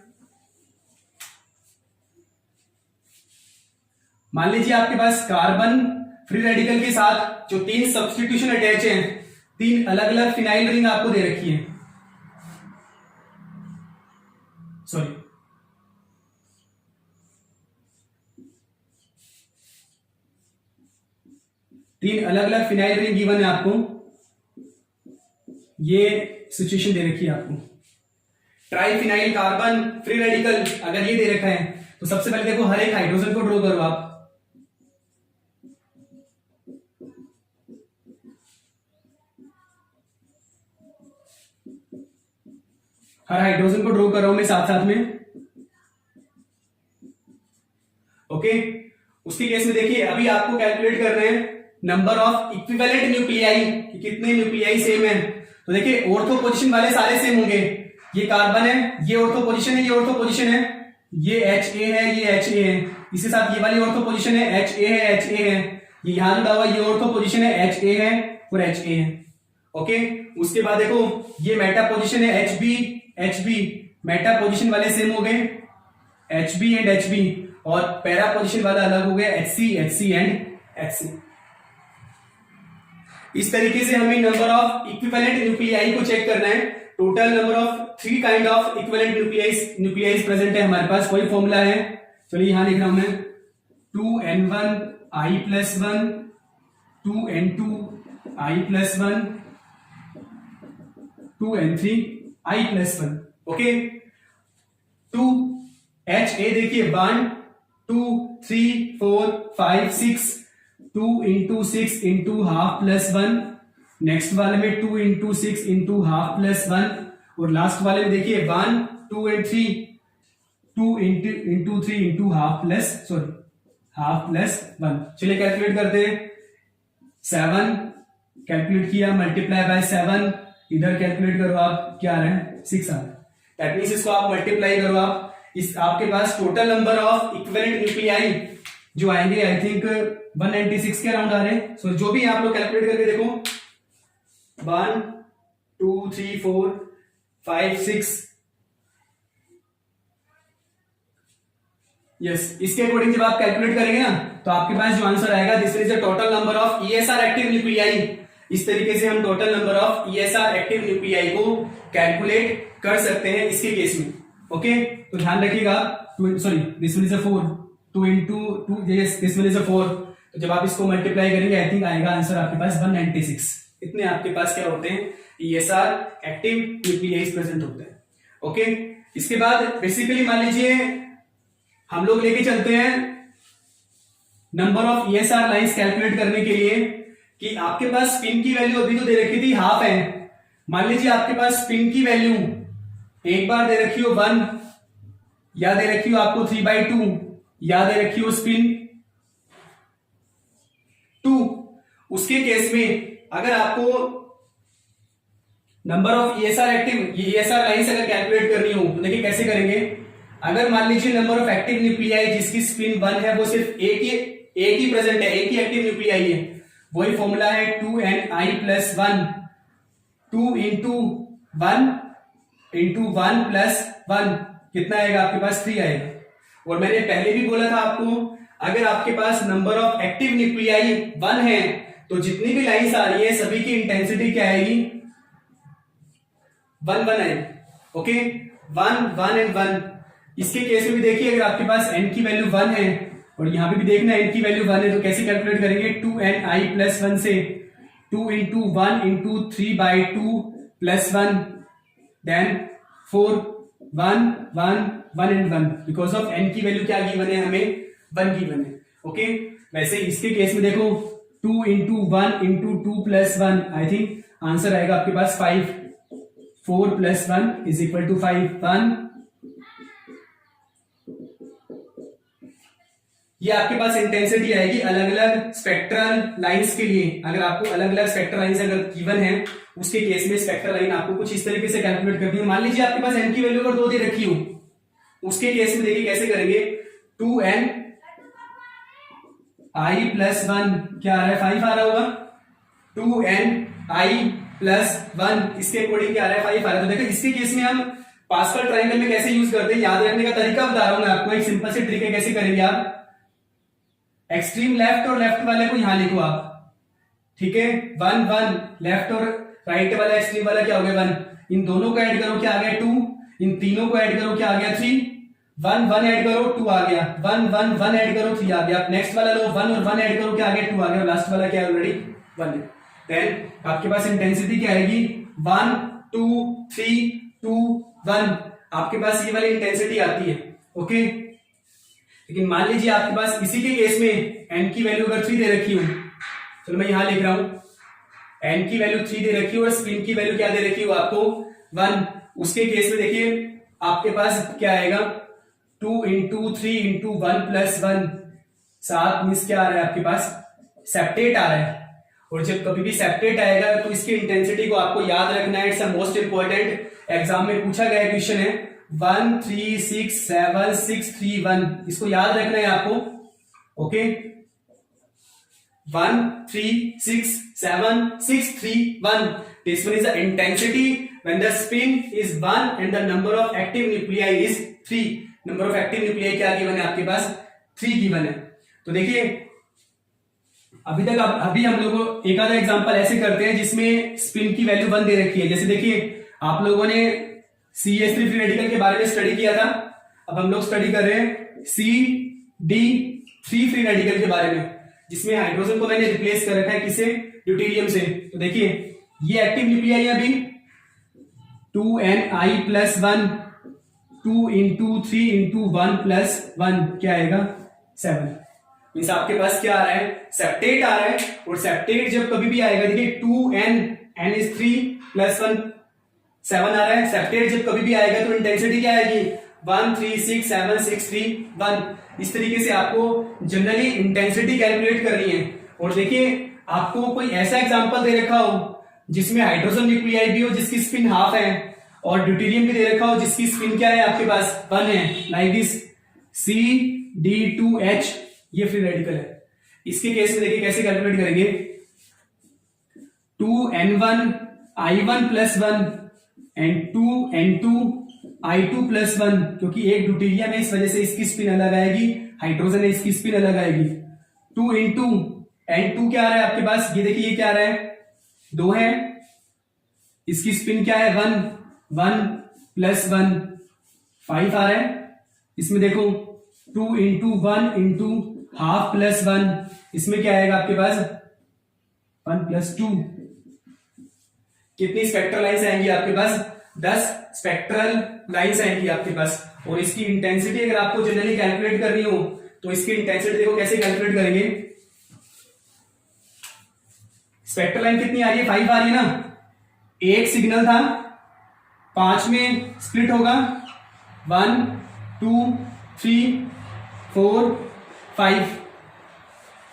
मान लीजिए आपके पास कार्बन फ्री रेडिकल के साथ जो 3 सब्स्टिट्यूशन अटैच हैं, 3 अलग अलग फिनाइल रिंग आपको दे रखी है, सॉरी 3 अलग अलग फिनाइल रिंग गिवन है आपको, ये सिचुएशन दे रखी है आपको। ट्राइफिनाइल कार्बन फ्री रेडिकल अगर ये दे रखा है तो सबसे पहले देखो हर एक हाइड्रोजन को ड्रॉ करो आप। हर हाइड्रोजन को ड्रॉ कर रहा हूं मैं साथ साथ में। ओके, उसके केस में देखिए अभी आपको कैलकुलेट करना है नंबर ऑफ इक्विवेलेंट न्यूक्लियाई कि कितने न्यूक्लियाई सेम है। तो देखिए ऑर्थो पोजीशन वाले सारे सेम होंगे। ये कार्बन है, ये ऑर्थो पोजीशन है, ये ऑर्थो पोजीशन है, ये HA है, ये HA है, इसके साथ ये वाली ऑर्थो पोजीशन है, HA है, HA है, ये यहां जुड़ा हुआ ये ऑर्थो पोजीशन है, HA है और HA है। ओके, उसके बाद देखो ये मेटा पोजीशन है HB मेटा पोजीशन वाले सेम हो गए HB एंड HB, और पैरा पोजीशन वाला अलग हो गया HC एंड HC। इस तरीके से हमें नंबर ऑफ इक्विवेलेंट न्यूक्लियाई को चेक करना है। Total number of 3 kind of equivalent nucleis present है हमारे पास, कोई फॉर्मूला है, चलिए यहां लिख रहा हूं मैं 2n1i+1 2n2i+1 2n3i+1। Okay, 2HA देखिए 1 2 3 4 5 6 2 into 6 into half plus 1, next वाले में 2 into 6 into half plus 1, और लास्ट वाले में देखिए 1 2 and 3 2 into 3 into half plus 1। चलिए कैलकुलेट करते हैं। 7 कैलकुलेट किया, मल्टीप्लाई बाय 7, इधर कैलकुलेट करो आप, क्या आ रहा है 6 आ रहा है। दैट मींस इसको आप मल्टीप्लाई करो आप, इस आपके पास total number of equivalent nuclei जो आएंगे आई थिंक 196 के अराउंड आ रहे हैं। सो जो भी आप लोग कैलकुलेट करके देखो 1 2 3 4 5 6, यस, इसके अकॉर्डिंग जब आप कैलकुलेट करेंगे ना तो आपके पास जो आंसर आएगा this is the total number of ESR active nuclei. इस तरीके से हम total number of ESR active nuclei को कैलकुलेट कर सकते हैं इसके केस में। ओके, तो ध्यान रखिएगा, sorry this one is a 4 2 into 2, this one is अ 4, तो जब आप इसको मल्टीप्लाई करेंगे आई थिंक आएगा आंसर आपके पास 196। इतने आपके पास क्या होते हैं ESR एक्टिव न्यूक्लियाइज प्रेजेंट होते हैं। ओके, इसके बाद बेसिकली मान लीजिए हम लोग लेके चलते हैं number of ESR lines calculate करने के लिए कि आपके पास स्पिन की वैल्यू अभी तो दे रखी थी हाफ है। मान लीजिए आपके पास स्पिन की वैल्यू एक बार दे रखी हो 1, या दे रखी हो आपको 3/2, या दे रखी हो स्पिन 2। उसके केस में अगर आपको number of ESR active ESR lines अगर कैलकुलेट करनी हो तो देखिए कैसे करेंगे। अगर मान लीजिए नंबर ऑफ एक्टिव न्यूक्लियाई जिसकी स्पिन 1 है वो सिर्फ एक ही प्रेजेंट है, एक ही एक्टिव न्यूक्लियाई है, वही फॉर्मूला है 2ni+1 2 into 1 into 1 plus 1 कितना आएगा आपके पास 3 आएगा। और मैंने पहले भी बोला था आपको अगर आपके पास नंबर ऑफ एक्टिव न्यूक्लियाई 1 है तो जितनी भी लाइंस आ रही है सभी की इंटेंसिटी क्या आएगी 1 1 आएगी। Okay, 1 1 and 1। इसके केस में भी देखिए अगर आपके पास n की वैल्यू 1 है और यहां पे भी देखना n की वैल्यू 1 है तो कैसे कैलकुलेट करेंगे 2ni+1 से 2 into 1 into 3/2 plus 1 then 4 1 1 1 and 1 because of n की वैल्यू क्या गिवन है हमें 1 गिवन है। ओके, वैसे इसके केस में देखो 2 into 1 into 2 plus 1 I think answer आएगा आपके पास 5 4 plus 1 is equal to 5 1 ये आपके पास इंटेंसिटी आएगी अलग अलग स्पेक्ट्रल लाइंस के लिए। अगर आपको अलग अलग स्पेक्ट्रल लाइंस अगर गिवन है, उसके केस में स्पेक्ट्रल लाइन आपको कुछ इस तरीके से कैलकुलेट करनी है। मान लीजिए आपके पास n की वैल्यू अगर 2 दे रखी हो, उसके केस में देखिए कैसे करेंगे। 2n i प्लस 1 क्या आ रहा है, 5 आ रहा होगा। 2n i प्लस 1 इसके अकॉर्डिंग क्या आ रहा है, 5 आ रहा है। तो देखो इसके केस में हम पास्कल ट्रायंगल में कैसे यूज करते हैं, याद रखने का तरीका बता रहा हूं मैं आपको। एक सिंपल से ट्रिक है, कैसे करेंगे आप। एक्सट्रीम लेफ्ट और लेफ्ट वाले को यहां लिखो आप, ठीक है। 1 1 लेफ्ट और राइट वाला एक्सट्रीम वाला क्या हो गया 1, इन दोनों को ऐड करो क्या आ गया 2, इन तीनों को ऐड करो क्या आ गया 3, 1 1 ऐड करो 2 आ गया, 1 1 1 ऐड करो 3 आ गया। नेक्स्ट वाला लो 1 और 1 ऐड करो क्या आ गया 2 आ गया। लास्ट वाला क्या है ऑलरेडी 1 है। देन आपके पास इंटेंसिटी क्या आएगी 1 2 3 2 1, आपके पास ये वाली इंटेंसिटी आती है, ओके। लेकिन मान लीजिए आपके पास इसी के केस में n की वैल्यू अगर 3 दे रखी हो, चलो मैं यहां लिख रहा हूं, n की वैल्यू 3 दे रखी हो और स्पिन की वैल्यू क्या दे रखी हो आपको 1। उसके केस में देखिए आपके पास क्या आएगा 2 इंटू 3 इंटू 1 प्लस 1, 7 मीन्स क्या आ रहा है आपके पास सेप्टेट आ रहा है। और जब कभी भी सेप्टेट आएगा तो इसकी इंटेंसिटी को आपको याद रखना है। इट्स मोस्ट इंपॉर्टेंट, एग्जाम में पूछा गया क्वेश्चन है 1 3 6 7 6 3 1, इसको याद रखना है आपको, okay. 1 3 6 7 6 3 1, this one is the intensity when the spin is 1 and the number of active nuclei is 3। Number of active nuclei क्या गिवन है आपके पास 3 गिवन है। तो देखिए अभी तक अभी हम लोग एक आधा एग्जांपल ऐसे करते हैं जिसमें स्पिन की वैल्यू 1 दे रखी है। जैसे देखिए आप लोगों ने CH3 फ्री रेडिकल के बारे में स्टडी किया था, अब हम लोग स्टडी कर रहे हैं CD3 फ्री रेडिकल के बारे में, जिसमें हाइड्रोजन को मैंने रिप्लेस कर रखा है किसे, ड्यूटेरियम से। तो देखिए ये एक्टिव न्यूक्लियाई है अभी 2ni plus 1, 2 into 3 into 1 plus 1 क्या आएगा 7। मीन्स आपके पास क्या आ रहा है सेप्टेट आ रहा है। और सेप्टेट जब कभी भी आएगा देखिए 2n इज 3 प्लस 1 7 आ रहा है। सेप्टेट जब कभी भी आएगा तो इंटेंसिटी क्या आएगी 1 3 6 7 6 3 1। इस तरीके से आपको जनरली इंटेंसिटी कैलकुलेट करनी है। और देखिए आपको कोई ऐसा एग्जांपल दे रखा हो जिसमें हाइड्रोजन न्यूक्लियाई भी हो जिसकी स्पिन हाफ है, और ड्यूटेरियम भी दे रखा हो जिसकी स्पिन क्या है आपके पास 1 है, लाइक दिस CD2H, ये फ्री रेडिकल है। इसके केस में देखिए कैसे कैलकुलेट करेंगे 2n1 i1 plus 1 and 2n2 i2 plus 1, क्योंकि एक ड्यूटेरियम है इस वजह से इसकी स्पिन अलग आएगी, हाइड्रोजन है इसकी स्पिन अलग आएगी। 2 इंटू n2 क्या आ रहा है आपके पास, ये देखिए ये क्या आ रहा है 2 है, इसकी स्पिन क्या है 1 1 प्लस 1 5 आ रहा है। इसमें देखो 2 इंटू 1 इंटू हाफ प्लस 1, इसमें क्या आएगा आपके पास 1 प्लस 2। कितनी स्पेक्ट्रल लाइन्स आएंगी आपके पास 10 स्पेक्ट्रल लाइन्स आएंगी आपके पास। और इसकी इंटेंसिटी अगर आपको जनरली कैलकुलेट करनी हो तो इसकी इंटेंसिटी देखो कैसे कैलकुलेट करेंगे। स्पेक्ट्रल लाइन कितनी आ रही है 5 आ रही है ना, एक सिग्नल था 5 में स्प्लिट होगा 1 2 3 4 5।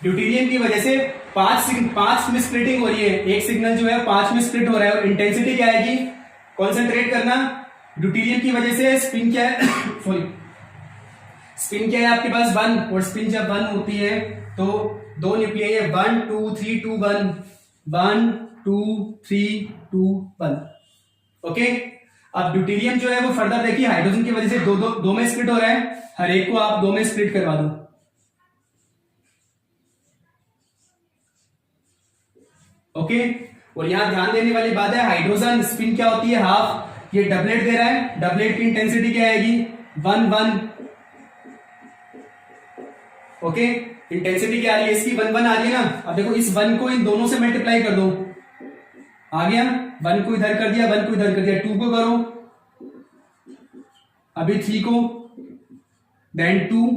ड्यूटेरियम की वजह से 5 में स्प्लिटिंग हो रही है, एक सिग्नल जो है 5 में स्प्लिट हो रहा है। और इंटेंसिटी क्या आएगी, कॉन्सेंट्रेट करना, ड्यूटेरियम की वजह से स्पिन क्या है सॉरी स्पिन क्या है आपके पास 1, और स्पिन जब 1 होती है तो 2 न्यूक्लियाई है 1 2 3 2 1 1 2 3 2 1, ओके। अब ड्यूटेरियम जो है वो फर्दर देखिए हाइड्रोजन की वजह से दो में स्प्लिट हो रहा है, हर एक को आप 2 में स्प्लिट करवा दो, ओके। और यहां ध्यान देने वाली बात है हाइड्रोजन स्पिन क्या होती है हाफ, ये डबलेट दे रहा है, डबलेट की इंटेंसिटी क्या आएगी 1 1, ओके। इंटेंसिटी क्या आ रही है इसकी 1 1 आ रही है ना। अब देखो इस 1 को इन दोनों से मल्टीप्लाई कर दो, आ गया 1 को इधर कर दिया 1 को इधर कर दिया, 2 को करो, अभी 3 को, देन 2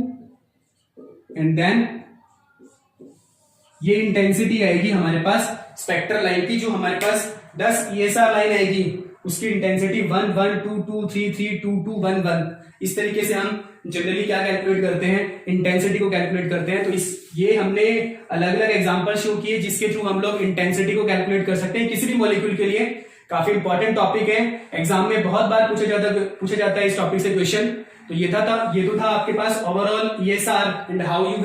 एंड देन ये इंटेंसिटी आएगी हमारे पास स्पेक्ट्रल लाइन की, जो हमारे पास 10 ESR लाइन आएगी उसकी इंटेंसिटी 1 1 2 2 3 3 2 2 1 1। इस तरीके से हम जनरली क्या कैलकुलेट करते हैं, इंटेंसिटी को कैलकुलेट करते हैं। तो ये हमने अलग अलग एग्जांपल शो किए जिसके थ्रू हम लोग इंटेंसिटी को कैलकुलेट कर सकते हैं किसी भी मॉलिक्यूल के लिए। काफी इंपॉर्टेंट टॉपिक है, एग्जाम में बहुत बार पूछा जाता है इस टॉपिक से क्वेश्चन। तो ये तो था आपके पास overall ESR and how you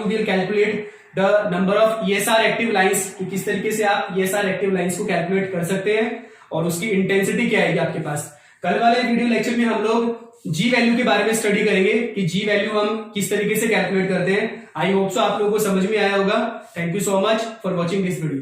will calculate the number of ESR active lines, कि किस तरीके से आप ईएसआर एक्टिव लाइंस को कैलकुलेट कर सकते हैं और उसकी इंटेंसिटी क्या आएगी आपके पास। कल वाले वीडियो लेक्चर में हम लोग जी वैल्यू के बारे में स्टडी करेंगे कि जी वैल्यू हम किस तरीके से कैलकुलेट करते हैं। आई होप सो आप लोगों को समझ में आया होगा। Thank you so much for watching this video.